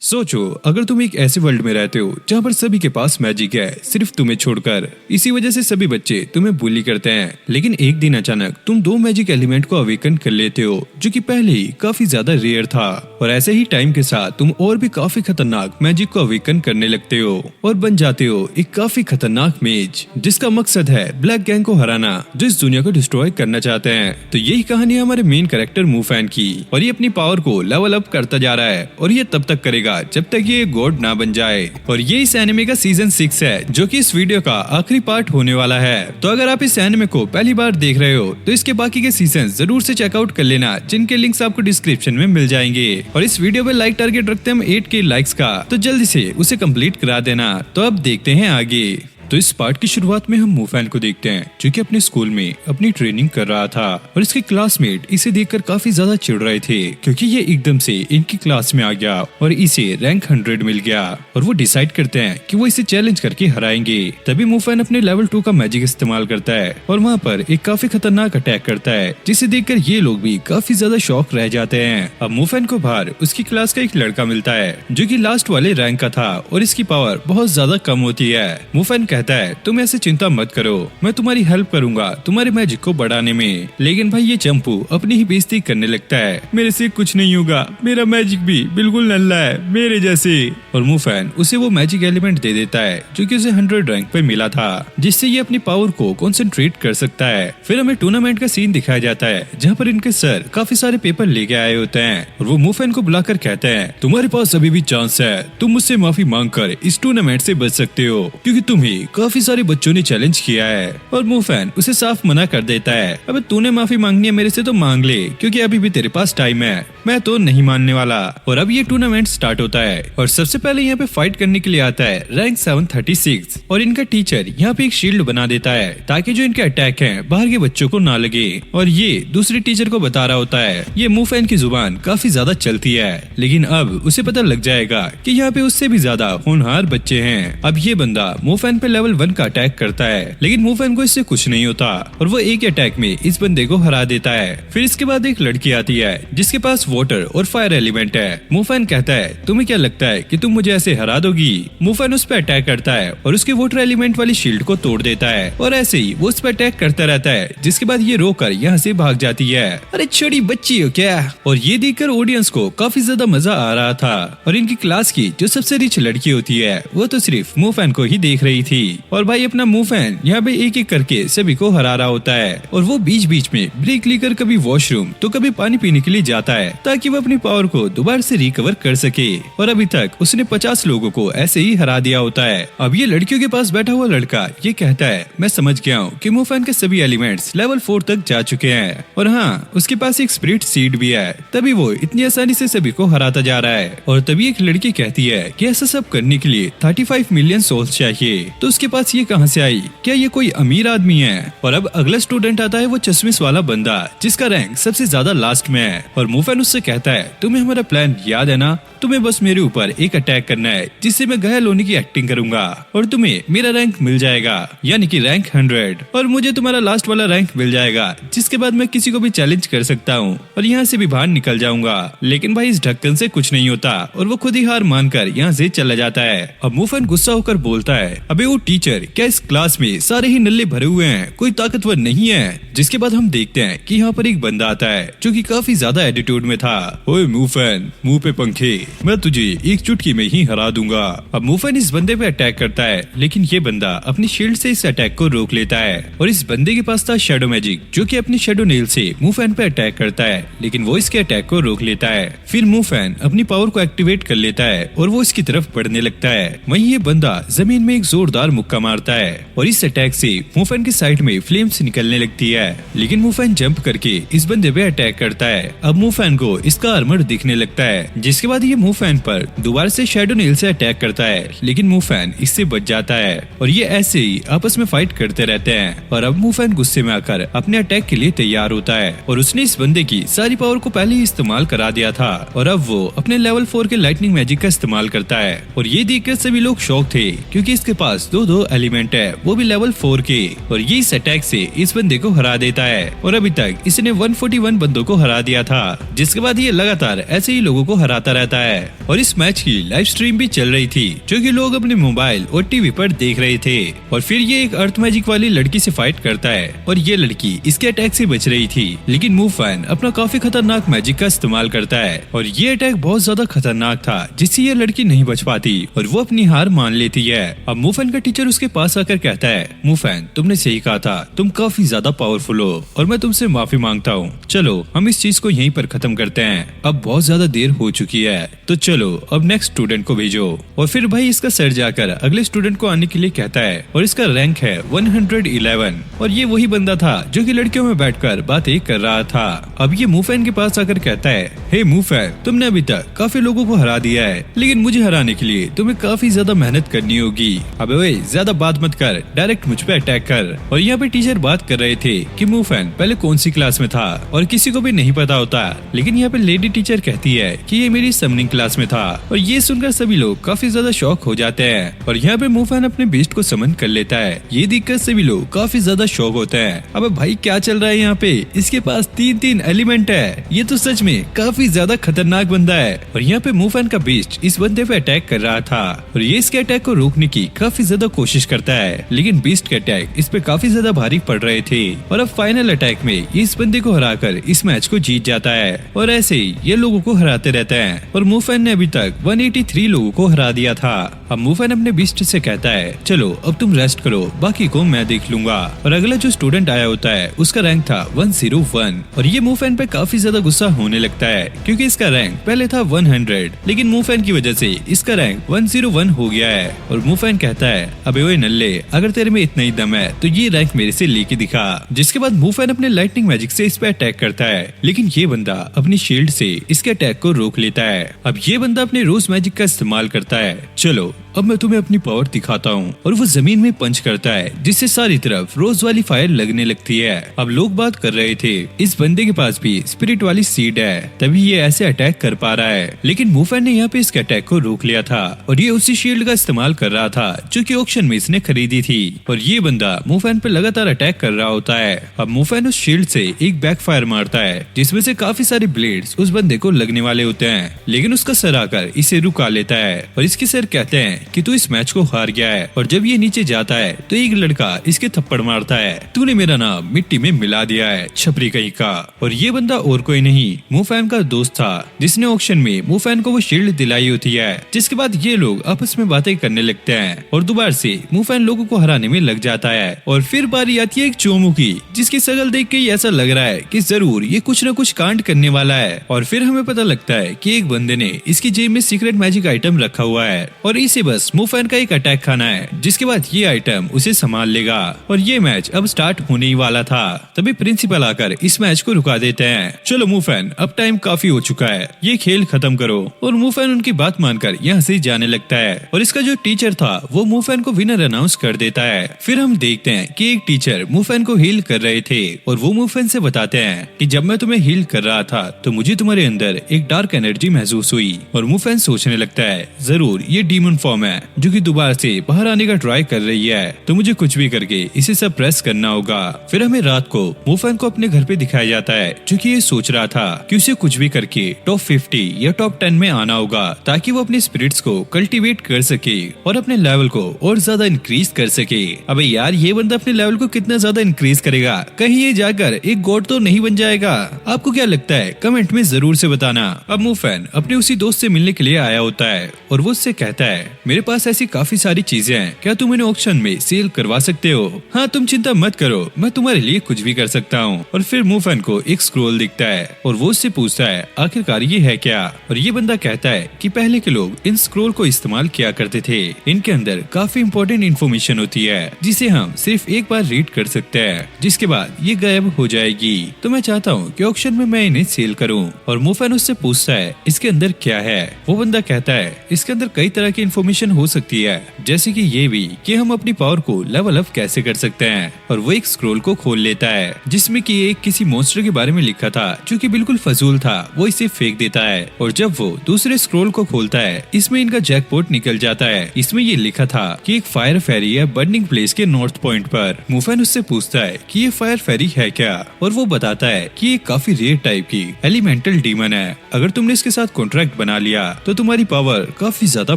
सोचो, अगर तुम एक ऐसे वर्ल्ड में रहते हो जहाँ पर सभी के पास मैजिक है, सिर्फ तुम्हें छोड़कर। इसी वजह से सभी बच्चे तुम्हें बुली करते हैं। लेकिन एक दिन अचानक तुम दो मैजिक एलिमेंट को अवेकन कर लेते हो, जो कि पहले ही काफी ज्यादा रेयर था। और ऐसे ही टाइम के साथ तुम और भी काफी खतरनाक मैजिक को अवेकन करने लगते हो और बन जाते हो एक काफी खतरनाक मेज, जिसका मकसद है ब्लैक गैंग को हराना, जो इस दुनिया को डिस्ट्रॉय करना चाहते हैं। तो यही कहानी है हमारे मेन कैरेक्टर मूफैन की, और ये अपनी पावर को लेवल अप करता जा रहा है, और ये तब तक करेगा जब तक ये गॉड ना बन जाए। और ये इस एनिमे का सीजन 6 है, जो कि इस वीडियो का आखिरी पार्ट होने वाला है। तो अगर आप इस एनिमे को पहली बार देख रहे हो तो इसके बाकी के सीजन जरूर से चेकआउट कर लेना, जिनके लिंक्स आपको डिस्क्रिप्शन में मिल जाएंगे। और इस वीडियो पे लाइक टारगेट रखते हैं हम 8K लाइक्स का, तो जल्दी से उसे कंप्लीट करा देना। तो अब देखते हैं आगे। तो इस पार्ट की शुरुआत में हम मूफैन को देखते हैं, जो कि अपने स्कूल में अपनी ट्रेनिंग कर रहा था। और इसके क्लासमेट इसे देखकर काफी ज्यादा चिढ़ रहे थे, क्योंकि ये एकदम से इनकी क्लास में आ गया और इसे रैंक 100 मिल गया। और वो डिसाइड करते हैं कि वो इसे चैलेंज करके हराएंगे। तभी मूफैन अपने लेवल 2 का मैजिक इस्तेमाल करता है और वहाँ पर एक काफी खतरनाक अटैक करता है, जिसे देखकर ये लोग भी काफी ज्यादा शॉक रह जाते हैं। अब मूफैन को बाहर उसकी क्लास का एक लड़का मिलता है, जो कि लास्ट वाले रैंक का था, और इसकी पावर बहुत ज्यादा कम होती है। मूफैन कहता है, तुम ऐसे चिंता मत करो, मैं तुम्हारी हेल्प करूंगा तुम्हारे मैजिक को बढ़ाने में। लेकिन भाई ये चंपू अपनी ही बेइज्जती करने लगता है, मेरे से कुछ नहीं होगा, मेरा मैजिक भी बिल्कुल नल्ला है मेरे जैसे। और मूफैन उसे वो मैजिक एलिमेंट दे देता है, जो कि उसे 100 रैंक पे मिला था, जिससे ये अपनी पावर को कंसंट्रेट कर सकता है। फिर हमें टूर्नामेंट का सीन दिखाया जाता है, जहाँ पर इनके सर काफी सारे पेपर लेके आए होते हैं, और वो मूफैन को बुलाकर कहते हैं, तुम्हारे पास अभी भी चांस है, तुम मुझसे माफी मांग कर इस टूर्नामेंट से बच सकते हो, क्योंकि तुम्हें काफी सारे बच्चों ने चैलेंज किया है। और मूफैन उसे साफ मना कर देता है, अबे तूने माफी मांगनी है मेरे से तो मांग ले, क्योंकि अभी भी तेरे पास टाइम है, मैं तो नहीं मानने वाला। और अब ये टूर्नामेंट स्टार्ट होता है, और सबसे पहले यहाँ पे फाइट करने के लिए आता है रैंक 736, और इनका टीचर यहाँ पे एक शील्ड बना देता है, ताकि जो इनके अटैक हैं बाहर के बच्चों को ना लगे। और ये दूसरे टीचर को बता रहा होता है, ये मूफैन की जुबान काफी ज्यादा चलती है, लेकिन अब उसे पता लग जाएगा कि यहाँ पे उससे भी ज्यादा होनहार बच्चे हैं। अब ये बंदा मूफैन पे लेवल 1 का अटैक करता है, लेकिन मूफैन को इससे कुछ नहीं होता, और वो एक अटैक में इस बंदे को हरा देता है। फिर इसके बाद एक लड़की आती है, जिसके पास वाटर और फायर एलिमेंट है। मूफैन कहता है, तुम्हें क्या लगता है कि तुम मुझे ऐसे हरा दोगी? मूफैन उस पर अटैक करता है और उसके वाटर एलिमेंट वाली शील्ड को तोड़ देता है, और ऐसे ही वो उस पर अटैक करता रहता है, जिसके बाद ये रोकर यहाँ से भाग जाती है। अरे छोटी बच्ची हो क्या? और ये देखकर ऑडियंस को काफी ज्यादा मजा आ रहा था, और इनकी क्लास की जो सबसे रिच लड़की होती है, वो तो सिर्फ मूफैन को ही देख रही थी। और भाई अपना मूफैन यहाँ पे एक एक करके सभी को हरा रहा होता है, और वो बीच बीच में ब्रेक लेकर कभी वॉशरूम तो कभी पानी पीने के लिए जाता है, ताकि वो अपनी पावर को दोबारा से रिकवर कर सके। और अभी तक उसने 50 लोगों को ऐसे ही हरा दिया होता है। अब ये लड़कियों के पास बैठा हुआ लड़का ये कहता है, मैं समझ गया हूँ कि मूफैन के सभी एलिमेंट्स लेवल 4 तक जा चुके हैं, और हाँ उसके पास एक स्पिरिट सीड भी है, तभी वो इतनी आसानी से सभी को हराता जा रहा है। और तभी एक लड़की कहती है कि ऐसा सब करने के लिए 35 मिलियन सोल्स चाहिए, तो उसके पास ये कहाँ से आई? क्या ये कोई अमीर आदमी है? और अब अगला स्टूडेंट आता है, वो चश्मिश वाला बंदा, जिसका रैंक सबसे ज्यादा लास्ट में है। और मूफैन उससे कहता है, तुम्हें हमारा प्लान याद है ना? तुम्हें बस मेरे ऊपर एक अटैक करना है, जिससे मैं घायल होने की एक्टिंग करूंगा, और तुम्हें मेरा रैंक मिल जाएगा, यानी कि रैंक 100, और मुझे तुम्हारा लास्ट वाला रैंक मिल जाएगा, जिसके बाद मैं किसी को भी चैलेंज कर सकता हूँ और यहाँ से भी बाहर निकल जाऊंगा। लेकिन भाई इस ढक्कन से कुछ नहीं होता, और वो खुद ही हार मानकर यहाँ से चला जाता है। अब मूफैन गुस्सा होकर बोलता है, अबे वो टीचर, क्या इस क्लास में सारे ही नल्ले भरे हुए हैं, कोई ताकतवर नहीं है? जिसके बाद हम देखते हैं कि यहाँ पर एक बंदा आता है, जो कि काफी ज्यादा एटीट्यूड में था। ओए मूफैन, मुंह पे पंखे, मैं तुझे एक चुटकी में ही हरा दूंगा। अब मूफैन इस बंदे पे अटैक करता है, लेकिन ये बंदा अपनी शील्ड से इस अटैक को रोक लेता है, और इस बंदे के पास था शैडो मैजिक, जो कि अपनी शैडो नेल से मूफैन पे अटैक करता है, लेकिन वो इसके अटैक को रोक लेता है। फिर मूफैन अपनी पावर को एक्टिवेट कर लेता है, और वो इसकी तरफ बढ़ने लगता है। वहीं ये बंदा जमीन में एक जोरदार मुक्का मारता है, और इस अटैक से मूफैन की साइड में फ्लेम्स निकलने लगती है, लेकिन मूफैन जंप करके इस बंदे पे अटैक करता है। अब मूफैन को इसका आर्मर दिखने लगता है, जिसके बाद ये मूफैन पर दोबारा से शैडो नेल से अटैक करता है, लेकिन मूफैन इससे बच जाता है, और ये ऐसे ही आपस में फाइट करते रहते हैं। और अब मूफैन गुस्से में आकर अपने अटैक के लिए तैयार होता है, और उसने इस बंदे की सारी पावर को पहले ही इस्तेमाल करा दिया था, और अब वो अपने लेवल 4 के लाइटनिंग मैजिक का इस्तेमाल करता है। और ये देखकर सभी लोग शॉक थे, क्योंकि इसके पास दो एलिमेंट है, वो भी लेवल 4 के, और ये इस अटैक से इस बंदे को हरा देता है। और अभी तक इसने 141 बंदों को हरा दिया था, जिसके बाद ये लगातार ऐसे ही लोगों को हराता रहता है। है और इस मैच की लाइव स्ट्रीम भी चल रही थी जो कि लोग अपने मोबाइल और टीवी पर देख रहे थे। और फिर ये एक अर्थ मैजिक वाली लड़की से फाइट करता है और ये लड़की इसके अटैक से बच रही थी, लेकिन मूफैन अपना काफी खतरनाक मैजिक का इस्तेमाल करता है और ये अटैक बहुत ज्यादा खतरनाक था जिससे ये लड़की नहीं बच पाती और वो अपनी हार मान लेती है। अब मूफैन का टीचर उसके पास आकर कहता है, मूफैन तुमने सही कहा था, तुम काफी ज्यादा पावरफुल हो और मैं तुमसे माफी मांगता हूँ। चलो हम इस चीज को यहीं पर खत्म करते हैं, अब बहुत ज्यादा देर हो चुकी है, तो चलो अब नेक्स्ट स्टूडेंट को भेजो। और फिर भाई इसका सर जाकर अगले स्टूडेंट को आने के लिए कहता है और इसका रैंक है 111 और ये वही बंदा था जो कि लड़कियों में बैठकर बातें कर रहा था। अब ये मूफैन के पास आकर कहता है, हे मूफैन तुमने अभी तक काफी लोगों को हरा दिया है, लेकिन मुझे हराने के लिए तुम्हें काफी ज्यादा मेहनत करनी होगी। अबे ओए ज्यादा बात मत कर, डायरेक्ट मुझ पे अटैक कर। और यहाँ पे टीचर बात कर रहे थे कि मूफैन पहले कौन सी क्लास में था और किसी को भी नहीं पता होता, लेकिन यहाँ पे लेडी टीचर कहती है कि ये मेरी समनिंग क्लास में था और ये सुनकर सभी लोग काफी ज्यादा शॉक हो जाते हैं। और यहाँ पे मूफैन अपने बीस्ट को समन कर लेता है, ये देखकर सभी लोग काफी ज्यादा शॉक होते हैं। अबे भाई क्या चल रहा है यहाँ पे, इसके पास 3 एलिमेंट है, ये तो सच में काफी ज्यादा खतरनाक बंदा है। और यहाँ पे मूफैन का बीस्ट इस बंदे पे अटैक कर रहा था और ये इसके अटैक को रोकने की काफी ज्यादा कोशिश करता है, लेकिन बीस्ट के अटैक इस पे काफी ज्यादा भारी पड़ रहे थे। और अब फाइनल अटैक में ये इस बंदे को हराकर इस मैच को जीत जाता है और ऐसे ही ये लोगों को हराते रहते हैं और मूफैन ने अभी तक 183 लोगों को हरा दिया था। अब मूफैन अपने बीस्ट से कहता है, चलो अब तुम रेस्ट करो, बाकी को मैं देख लूंगा। और अगला जो स्टूडेंट आया होता है उसका रैंक था 101 और ये मूफैन पे काफी ज्यादा गुस्सा होने लगता है क्योंकि इसका रैंक पहले था 100, लेकिन मूफैन की वजह से इसका रैंक 101 हो गया है। और मूफैन कहता है, अबे ओए नल्ले अगर तेरे में इतना ही दम है तो ये रैंक मेरे से लेके दिखा। जिसके बाद मूफैन अपने लाइटनिंग मैजिक से इस पे अटैक करता है, लेकिन ये बंदा अपनी शील्ड से इसके अटैक को रोक लेता है। अब ये बंदा अपने रोज मैजिक का इस्तेमाल करता है, चलो अब मैं तुम्हें अपनी पावर दिखाता हूँ। और वो जमीन में पंच करता है जिससे सारी तरफ रोज वाली फायर लगने लगती है। अब लोग बात कर रहे थे इस बंदे के पास भी स्पिरिट वाली सीड है, तभी ये ऐसे अटैक कर पा रहा है, लेकिन मूफैन ने यहाँ पे इसके अटैक को रोक लिया था और ये उसी शील्ड का इस्तेमाल कर रहा था जो कि ऑक्शन में इसने खरीदी थी। और ये बंदा मूफैन पे लगातार अटैक कर रहा होता है। अब मूफैन उस शील्ड से एक बैक फायर मारता है जिसमें से काफी सारे ब्लेड्स उस बंदे को लगने वाले होते हैं, लेकिन उसका सर आकर इसे रुका लेता है और इसके सर कहते हैं कि तू इस मैच को हार गया है। और जब ये नीचे जाता है तो एक लड़का इसके थप्पड़ मारता है, तूने मेरा नाम मिट्टी में मिला दिया है छपरी कहीं का। और ये बंदा और कोई नहीं मूफैन का दोस्त था जिसने ऑक्शन में मूफैन को वो शील्ड दिलाई होती है। जिसके बाद ये लोग आपस में बातें करने लगते हैं और दोबारा से मूफैन लोगों को हराने में लग जाता है। और फिर बारी आती है एक चोमू की जिसकी शक्ल देख के ऐसा लग रहा है कि जरूर ये कुछ न कुछ कांड करने वाला है। और फिर हमें पता लगता है कि एक बंदे ने इसकी जेब में सीक्रेट मैजिक आइटम रखा हुआ है और इसे बस मूफैन का एक अटैक खाना है, जिसके बाद ये आइटम उसे संभाल लेगा। और ये मैच अब स्टार्ट होने ही वाला था, तभी प्रिंसिपल आकर इस मैच को रुका देते हैं। चलो मूफैन अब टाइम काफी हो चुका है, ये खेल खत्म करो। और मूफैन उनकी बात मानकर यहाँ से जाने लगता है और इसका जो टीचर था वो मूफैन को विनर अनाउंस कर देता है। फिर हम देखते हैं कि एक टीचर मूफैन को हील कर रहे थे और वो मूफैन से बताते हैं कि जब मैं तुम्हें हील कर रहा था तो मुझे तुम्हारे अंदर एक डार्क एनर्जी महसूस हुई। और मूफैन सोचने लगता है जरूर ये डीमन फॉर्म है जो कि दोबारा से बाहर आने का ट्राई कर रही है, तो मुझे कुछ भी करके इसे सप्रेस करना होगा। फिर हमें रात को मूफैन को अपने घर पे दिखाया जाता है जो कि ये सोच रहा था कि उसे कुछ भी करके टॉप 50 या टॉप 10 में आना होगा ताकि वो अपने स्पिरिट्स को कल्टीवेट कर सके और अपने लेवल को और ज्यादा इंक्रीज कर सके। अबे यार ये बंदा अपने लेवल को कितना ज्यादा इंक्रीज करेगा, कहीं ये जाकर एक गॉड तो नहीं बन जाएगा? आपको क्या लगता है कमेंट में जरूर से बताना। अब मूफैन अपने उसी दोस्त से मिलने के लिए आया होता है और वो उससे कहता है मेरे पास ऐसी काफी सारी चीजें हैं, क्या तुम इन्हें ऑक्शन में सेल करवा सकते हो? हाँ तुम चिंता मत करो, मैं तुम्हारे लिए कुछ भी कर सकता हूँ। और फिर मूफैन को एक स्क्रोल दिखता है और वो उससे पूछता है आखिरकार ये है क्या? और ये बंदा कहता है कि पहले के लोग इन स्क्रोल को इस्तेमाल किया करते थे, इनके अंदर काफी इंपॉर्टेंट इन्फॉर्मेशन होती है जिसे हम सिर्फ एक बार रीड कर सकते हैं, जिसके बाद ये गायब हो जाएगी। तो मैं चाहता हूँ कि ऑक्शन में मैं इन्हें सेल करूँ। और मूफैन उससे पूछता है इसके अंदर क्या है? वो बंदा कहता है इसके अंदर कई तरह की इन्फॉर्मेशन मिशन हो सकती है, जैसे कि ये भी कि हम अपनी पावर को लेवल अप कैसे कर सकते हैं। और वो एक स्क्रोल को खोल लेता है जिसमें कि एक किसी मॉन्स्टर के बारे में लिखा था जो कि बिल्कुल फजूल था। वो इसे फेंक देता है और जब वो दूसरे स्क्रोल को खोलता है इसमें इनका जैकपॉट निकल जाता है। इसमें ये लिखा था कि एक फायर फेरी है बर्निंग प्लेस के नॉर्थ पॉइंट पर। मुफैन उससे पूछता है कि ये फायर फेरी है क्या, और वो बताता है कि ये काफी रेयर टाइप की एलिमेंटल डीमन है। अगर तुमने इसके साथ कॉन्ट्रैक्ट बना लिया तो तुम्हारी पावर काफी ज्यादा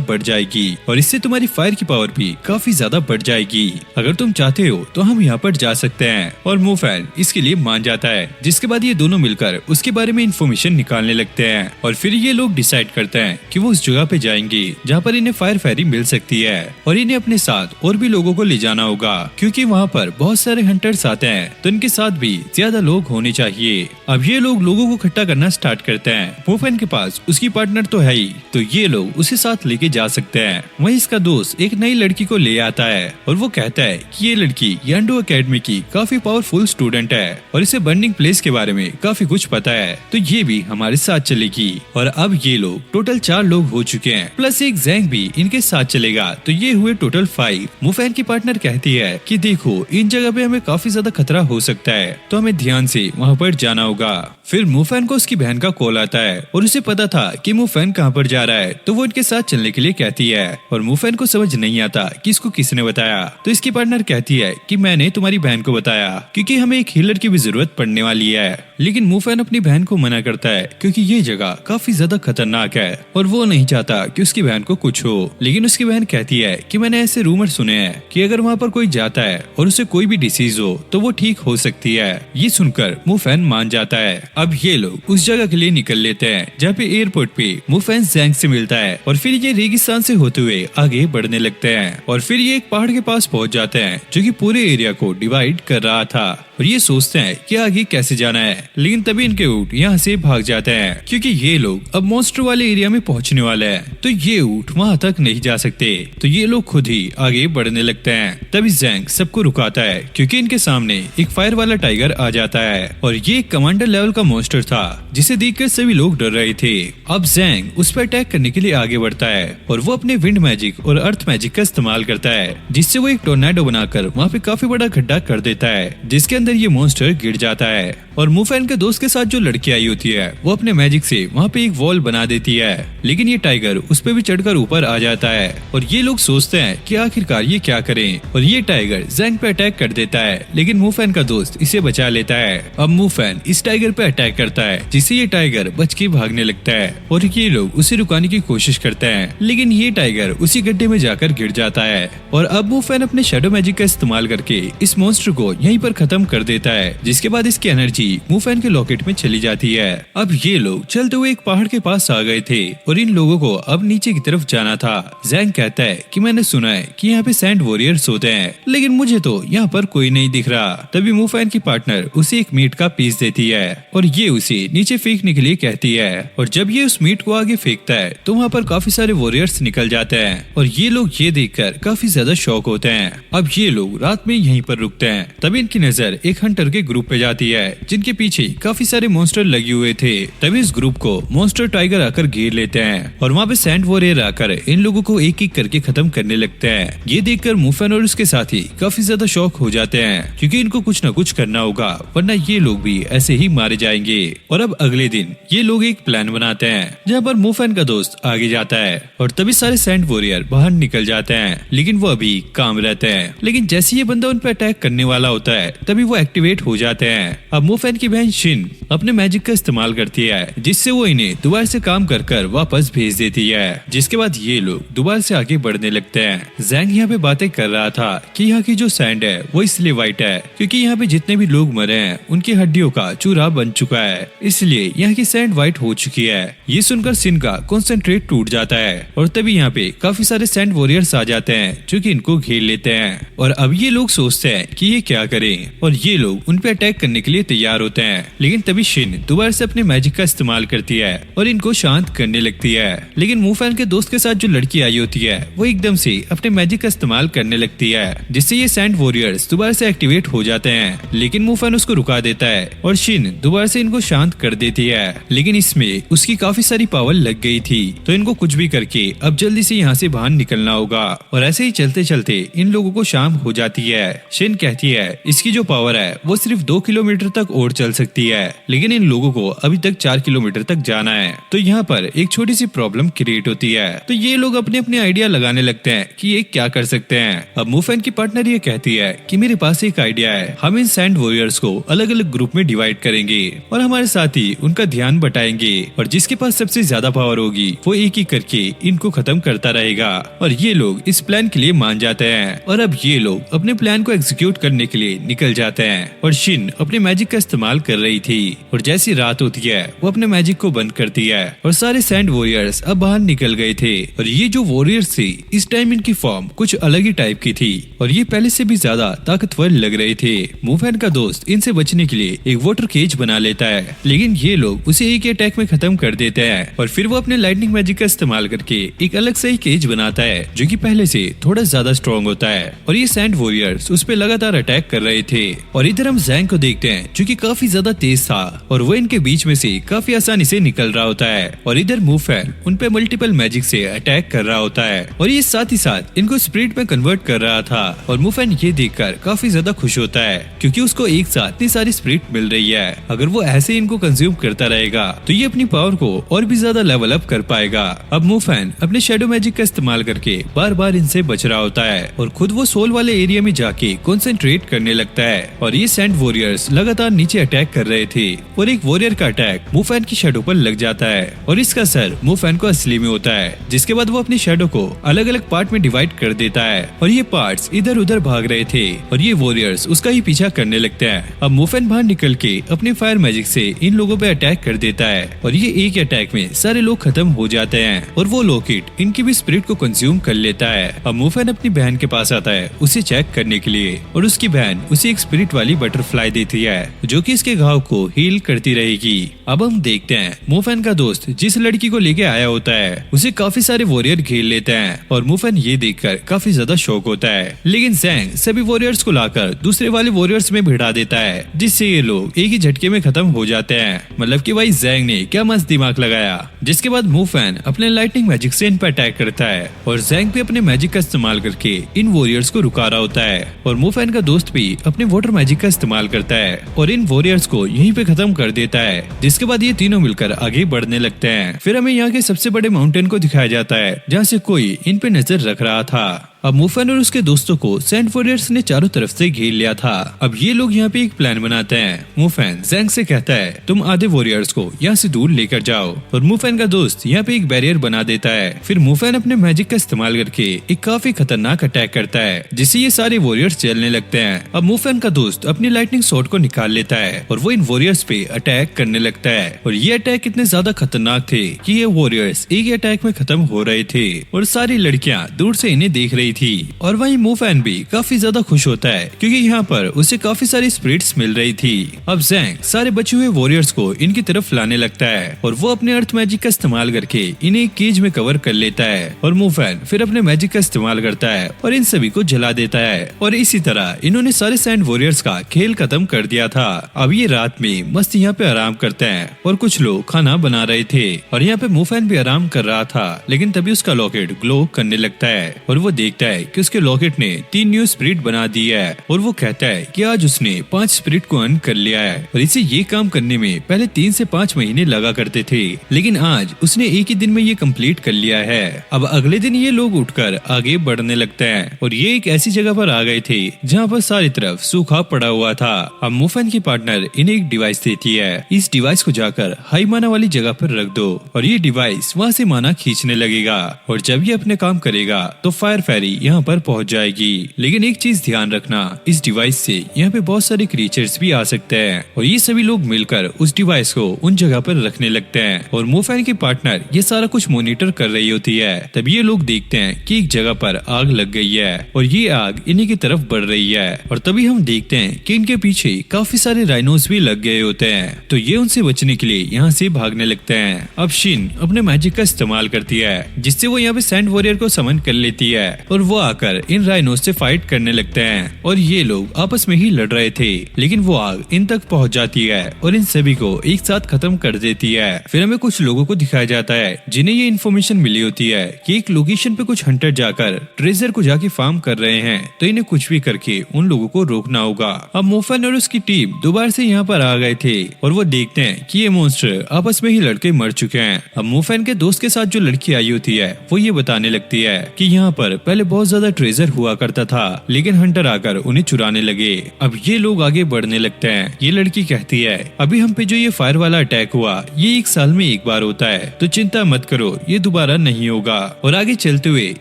बढ़ जाएगी और इससे तुम्हारी फायर की पावर भी काफी ज्यादा बढ़ जाएगी। अगर तुम चाहते हो तो हम यहाँ पर जा सकते हैं। और मुफैन इसके लिए मान जाता है, जिसके बाद ये दोनों मिलकर उसके बारे में इंफॉर्मेशन निकालने लगते हैं। और फिर ये लोग डिसाइड करते हैं कि वो उस जगह पे जाएंगे जहाँ पर इन्हें फायर फेरी मिल सकती है और इन्हें अपने साथ और भी लोगों को ले जाना होगा, क्योंकि वहाँ पर बहुत सारे हंटर्स आते हैं तो इनके साथ भी ज्यादा लोग होने चाहिए। अब ये लोग लोगों को इकट्ठा करना स्टार्ट करते हैं। मुफैन के पास उसकी पार्टनर तो है ही, तो ये लोग उसे साथ लेके जा सकते हैं। वहीं इसका दोस्त एक नई लड़की को ले आता है और वो कहता है कि ये लड़की यांडो एकेडमी की काफी पावरफुल स्टूडेंट है और इसे बर्निंग प्लेस के बारे में काफी कुछ पता है, तो ये भी हमारे साथ चलेगी। और अब ये लोग टोटल 4 लोग हो चुके हैं, प्लस एक ज़ैंग भी इनके साथ चलेगा, तो ये हुए टोटल 5। मुफैन की पार्टनर कहती है कि देखो इन जगह पे हमें काफी ज्यादा खतरा हो सकता है, तो हमें ध्यान से वहाँ पर जाना होगा। फिर मुफैन को उसकी बहन का कॉल आता है और उसे पता था कि मुफैन कहाँ पर जा रहा है, तो वो इनके साथ चलने के लिए कहती है। और मुफैन को समझ नहीं आता कि इसको किसने बताया, तो इसकी पार्टनर कहती है कि मैंने तुम्हारी बहन को बताया क्योंकि हमें एक हीलर की भी जरूरत पड़ने वाली है। लेकिन मुफैन अपनी बहन को मना करता है क्योंकि ये जगह काफी ज्यादा खतरनाक है और वो नहीं चाहता कि उसकी बहन को कुछ हो। लेकिन उसकी बहन कहती है कि मैंने ऐसे रूमर सुने हैं कि अगर वहाँ पर कोई जाता है और उसे कोई भी डिसीज हो तो वो ठीक हो सकती है। ये सुनकर मुफैन मान जाता है। अब ये लोग उस जगह के लिए निकल लेते हैं जहाँ पे एयरपोर्ट पे मुफैन ज़ैंग से मिलता है और फिर ये रेगिस्तान से होते हुए आगे बढ़ने लगते हैं। और फिर ये एक पहाड़ के पास पहुँच जाते हैं जो कि पूरे एरिया को डिवाइड कर रहा था और ये सोचते हैं कि आगे कैसे जाना है। लेकिन तभी इनके ऊँट यहाँ से भाग जाते हैं क्योंकि ये लोग अब मॉन्स्टर वाले एरिया में पहुँचने वाले हैं, तो ये ऊँट वहाँ तक नहीं जा सकते, तो ये लोग खुद ही आगे बढ़ने लगते हैं। तभी ज़ैंग सबको रुकाता है क्योंकि इनके सामने एक फायर वाला टाइगर आ जाता है और ये एक कमांडर लेवल का मॉन्स्टर था जिसे देखकर सभी लोग डर रहे थे। अब ज़ैंग उस पर अटैक करने के लिए आगे बढ़ता है और वो अपने विंड मैजिक और अर्थ मैजिक का इस्तेमाल करता है, जिससे वो एक टोर्नेडो बनाकर वहाँ पे काफी बड़ा गड्ढा कर देता है जिसके अंदर ये मॉन्स्टर गिर जाता है। और मुफैन के दोस्त के साथ जो लड़की आई होती है वो अपने मैजिक से वहाँ पे एक वॉल बना देती है, लेकिन ये टाइगर उस पे भी चढ़कर ऊपर आ जाता है और ये लोग सोचते हैं कि आखिरकार ये क्या करें और ये टाइगर ज़ैंग पे अटैक कर देता है, लेकिन मुफैन का दोस्त इसे बचा लेता है। अब मुफैन इस टाइगर पे अटैक करता है जिससे ये टाइगर बच के भागने लगता है और ये लोग उसे रुकाने की कोशिश करते हैं, लेकिन ये टाइगर उसी गड्ढे में जाकर गिर जाता है। और अब मुफैन अपने शैडो मैजिक का इस्तेमाल करके इस मॉन्स्टर को यहीं पर खत्म कर देता है, जिसके बाद इसकी एनर्जी मुफैन के लॉकेट में चली जाती है। अब ये लोग चलते हुए एक पहाड़ के पास आ गए थे और इन लोगों को अब नीचे की तरफ जाना था। ज़ैंग कहता है कि मैंने सुना है कि यहाँ पे सैंड वॉरियर्स होते हैं, लेकिन मुझे तो यहाँ पर कोई नहीं दिख रहा। तभी मुफैन की पार्टनर उसे एक मीट का पीस देती है और ये उसे नीचे फेंकने के लिए कहती है और जब ये उस मीट को आगे फेंकता है तो वहाँ पर काफी सारे वॉरियर्स निकल जाते हैं और ये लोग ये देखकर काफी ज्यादा शॉक होते हैं। अब ये लोग रात में यहीं पर रुकते हैं। तभी इनकी नजर एक हंटर के ग्रुप पे जाती है जिनके पीछे काफी सारे मॉन्स्टर लगे हुए थे। तभी इस ग्रुप को मॉन्स्टर टाइगर आकर घेर लेते हैं और वहाँ पे सैंड वॉरियर आकर इन लोगों को एक एक करके खत्म करने लगते हैं। ये देखकर मुफैन और उसके साथी काफी ज्यादा शॉक हो जाते हैं क्योंकि इनको कुछ न कुछ करना होगा वरना ये लोग भी ऐसे ही मारे जाएंगे। और अब अगले दिन ये लोग एक प्लान बनाते हैं जहाँ पर मुफैन का दोस्त आगे जाता है और तभी सारे सैंड वॉरियर बाहर निकल जाते हैं, लेकिन वो अभी काम रहते हैं। लेकिन जैसे ये बंदा उन पर अटैक करने वाला होता है तभी वो एक्टिवेट हो जाते हैं। अब मुफैन की बहन शिन अपने मैजिक का इस्तेमाल करती है जिससे वो इन्हें दोबारा से काम कर वापस भेज देती है, जिसके बाद ये लोग दोबारा से आगे बढ़ने लगते हैं। ज़ैंग यहाँ पे बातें कर रहा था कि यहाँ की जो सैंड है वो इसलिए व्हाइट है क्योंकि यहाँ पे जितने भी लोग मरे हैं उनकी हड्डियों का चूरा बन चुका है, इसलिए यहाँ की सैंड व्हाइट हो चुकी है। ये सुनकर सिन का कॉन्सेंट्रेट टूट जाता है और तभी यहाँ पे काफी सारे सैंड वॉरियर्स आ जाते हैं जो कि इनको घेर लेते हैं। और अब ये लोग सोचते हैं कि ये क्या करें और ये लोग उन पे अटैक करने के लिए तैयार होते हैं। लेकिन तभी शिन दोबारा से अपने मैजिक का इस्तेमाल करती है और इनको शांत करने लगती है। लेकिन मुफैन के दोस्त के साथ जो लड़की आई होती है वो एकदम से अपने मैजिक का इस्तेमाल करने लगती है, जिससे ये सैंड वॉरियर्स दोबारा से एक्टिवेट हो जाते हैं। लेकिन मुफैन उसको रुका देता है और शिन दोबारा से इनको शांत कर देती है। लेकिन इसमें उसकी काफी सारी पावर लग गई थी, तो इनको कुछ भी करके अब जल्दी से यहाँ से बाहर निकलना होगा। और ऐसे ही चलते चलते इन लोगों को शाम हो जाती है। शिन कहती है इसकी जो पावर है वो सिर्फ 2 किलोमीटर तक और चल सकती है, लेकिन इन लोगों को अभी तक 4 किलोमीटर तक जाना है। तो यहाँ पर एक छोटी सी प्रॉब्लम क्रिएट होती है। तो ये लोग अपने अपने आइडिया लगाने लगते हैं कि ये क्या कर सकते हैं। अब मुफैन की पार्टनर ये कहती है कि मेरे पास एक आइडिया है, हम इन सैंड वॉरियर्स को अलग अलग ग्रुप में डिवाइड करेंगे और हमारे साथ ही उनका ध्यान बटाएंगे, और जिसके पास सबसे ज्यादा पावर होगी वो एक ही करके इनको खत्म करता रहेगा। और ये लोग इस प्लान के लिए मान जाते हैं और अब ये लोग अपने प्लान को एग्जीक्यूट करने के लिए निकल जाते हैं। और शिन अपने मैजिक का इस्तेमाल कर रही थी और जैसी रात होती है वो अपने मैजिक को बंद करती है और सारे सैंड वॉरियर्स अब बाहर निकल गए थे। और ये जो वॉरियर्स थे इस टाइम इनकी फॉर्म कुछ अलग ही टाइप की थी और ये पहले से भी ज्यादा ताकतवर लग रहे थे। मुफैन का दोस्त इनसे बचने के लिए एक वाटर केज बना लेता है, लेकिन ये लोग उसे एक ही अटैक में खत्म कर देते हैं। और फिर वो अपने लाइटनिंग मैजिक का इस्तेमाल करके एक अलग से ही केज बनाता है जो कि पहले से थोड़ा ज्यादा स्ट्रॉन्ग होता है। और ये सैंड वॉरियर्स उस पे लगातार अटैक कर रहे थे। और इधर हम जैंग को देखते हैं जो कि काफी ज्यादा तेज था और वो इनके बीच में से काफी आसानी से निकल रहा होता है। और इधर मुफैन उन पे मल्टीपल मैजिक से अटैक कर रहा होता है और ये साथ ही साथ इनको स्पिरिट में कन्वर्ट कर रहा था। और मुफैन ये देखकर काफी ज्यादा खुश होता है क्योंकि उसको एक साथ इतनी सारी स्पिरिट मिल रही है। अगर वो ऐसे इनको कंज्यूम करता रहेगा तो ये अपनी पावर को और भी ज्यादा लेवल अप कर पाएगा। अब मुफैन अपने शैडो मैजिक का इस्तेमाल करके बार बार इनसे बच रहा होता है और खुद वो सोल वाले एरिया में जाके कॉन्सेंट्रेट करने लगता है। और ये सैंड वॉरियर्स लगातार नीचे अटैक कर रहे थे और एक वॉरियर का अटैक मुफैन की शैडो पर लग जाता है और इसका सर मुफैन को असली में होता है। जिसके बाद वो अपनी शैडो को अलग अलग पार्ट में डिवाइड कर देता है और ये पार्ट्स इधर उधर भाग रहे थे और ये वॉरियर्स उसका ही पीछा करने लगते हैं। अब मुफैन बाहर निकल के अपने फायर मैजिक से इन लोगों पे अटैक कर देता है और ये एक अटैक में सारे लोग खत्म हो जाते हैं और वो लॉकेट इनकी भी स्पिरिट को कंज्यूम कर लेता है। अब मुफैन अपनी बहन के पास आता है उसे चेक करने के लिए और उसकी बहन उसे एक स्पिरिट वाली बटरफ्लाई देती है जो कि इसके घाव को हील करती रहेगी। अब हम देखते हैं मुफैन का दोस्त जिस लड़की को लेके आया होता है उसे काफी सारे वॉरियर घेर लेते हैं और मुफैन ये देखकर काफी ज्यादा शौक होता है। लेकिन जैंग सभी वॉरियर्स को लाकर दूसरे वाले वॉरियर्स में भिड़ा देता है जिससे ये लोग एक ही झटके में खत्म हो जाते हैं। मतलब कि भाई जैंग ने क्या मस्त दिमाग लगाया। जिसके बाद मुफैन अपने लाइटनिंग मैजिक से इन पर अटैक करता है और जैंग भी अपने मैजिक का इस्तेमाल करके इन वॉरियर्स को रुका रहा होता है और मुफैन का दोस्त भी अपने वाटर मैजिक का इस्तेमाल करता है और इन वॉरियर्स को यहीं पे खत्म कर देता है। जिसके बाद ये तीनों मिलकर आगे बढ़ने लगते हैं। फिर हमें यहाँ के सबसे बड़े माउंटेन को दिखाया जाता है जहाँ से कोई इन पे नजर रख रहा था। अब मुफैन और उसके दोस्तों को सैंड वॉरियर्स ने चारों तरफ से घेर लिया था। अब ये लोग यहाँ पे एक प्लान बनाते हैं। मुफैन जैंग से कहता है तुम आधे वॉरियर्स को यहाँ से दूर लेकर जाओ और मुफैन का दोस्त यहाँ पे एक बैरियर बना देता है। फिर मुफैन अपने मैजिक का इस्तेमाल करके एक काफी खतरनाक अटैक करता है जिससे ये सारे वॉरियर्स चलने लगते हैं। अब मुफैन का दोस्त अपनी लाइटनिंग शॉट को निकाल लेता है और वो इन वॉरियर्स पे अटैक करने लगता है और ये अटैक इतने ज्यादा खतरनाक थे कि ये वॉरियर्स एक ही अटैक में खत्म हो रहे थे और सारी लड़कियां दूर से इन्हें देख रही थी। और वहीं मुफैन भी काफी ज्यादा खुश होता है क्योंकि यहाँ पर उसे काफी सारी स्पिरिट्स मिल रही थी। अब जैंग सारे बचे हुए वॉरियर्स को इनकी तरफ लाने लगता है और वो अपने अर्थ मैजिक का इस्तेमाल करके इन्हें एक केज में कवर कर लेता है और मुफैन फिर अपने मैजिक का इस्तेमाल करता है और इन सभी को जला देता है। और इसी तरह इन्होंने सारे सैंड वॉरियर्स का खेल खत्म कर दिया था। अब ये रात में मस्त यहाँ पे आराम करते हैं और कुछ लोग खाना बना रहे थे और यहाँ पे मुफैन भी आराम कर रहा था। लेकिन तभी उसका लॉकेट ग्लो करने लगता है और वो देखता है कि उसके लॉकेट ने 3 न्यू स्पिरिट बना दी है और वो कहता है कि आज उसने 5 स्पिरिट को अर्न कर लिया है और इसे ये काम करने में पहले 3 से 5 महीने लगा करते थे, लेकिन आज उसने एक ही दिन में ये कंप्लीट कर लिया है। अब अगले दिन ये लोग उठकर आगे बढ़ने लगते हैं और ये एक ऐसी जगह पर आ गए थे जहाँ पर सारी तरफ सूखा पड़ा हुआ था। अब मुफैन की पार्टनर इन्हें एक डिवाइस देती है, इस डिवाइस को जाकर हाई माना वाली जगह पर रख दो और ये डिवाइस वहाँ से माना खींचने लगेगा और जब ये अपने काम करेगा तो फायर फेरी फेरी यहाँ पर पहुँच जाएगी। लेकिन एक चीज ध्यान रखना, इस डिवाइस से यहाँ पे बहुत सारे क्रीचर्स भी आ सकते हैं और ये सभी लोग मिलकर उस डिवाइस को उन जगह पर रखने लगते हैं और मोफैन की पार्टनर ये सारा कुछ मॉनिटर कर रही होती है। तब ये लोग देखते हैं कि एक जगह पर आग लग गई है और ये आग इन्हीं की तरफ बढ़ रही है और तभी हम देखते हैं कि इनके पीछे काफी सारे राइनोस भी लग गए होते हैं। तो ये उनसे बचने के लिए यहाँ से भागने लगते हैं। अब शिन अपने मैजिक का इस्तेमाल करती है जिससे वो यहाँ पे सैंड वॉरियर को समन कर लेती है और वो आकर इन राइनोस से फाइट करने लगते हैं और ये लोग आपस में ही लड़ रहे थे लेकिन वो आग इन तक पहुँच जाती है और इन सभी को एक साथ खत्म कर देती है। फिर हमें कुछ लोगों को दिखाया जाता है जिन्हें ये इन्फॉर्मेशन मिली होती है कि एक लोकेशन पे कुछ हंटर जाकर ट्रेजर को जाके फार्म कर रहे हैं, तो इन्हें कुछ भी करके उन लोगों को रोकना होगा। अब मोफैन और उसकी टीम दोबारा से यहाँ पर आ गए थे और वो देखते हैं कि ये मॉन्स्टर आपस में ही लड़के मर चुके हैं। अब मोफैन के दोस्त के साथ जो लड़की आई होती है वो ये बताने लगती है कि यहाँ पर पहले बहुत ज्यादा ट्रेजर हुआ करता था लेकिन हंटर आकर उन्हें चुराने लगे। अब ये लोग आगे बढ़ने लगते हैं। ये लड़की कहती है अभी हम पे जो ये फायर वाला अटैक हुआ ये 1 साल में एक बार होता है, तो चिंता मत करो, ये दोबारा नहीं होगा। और आगे चलते हुए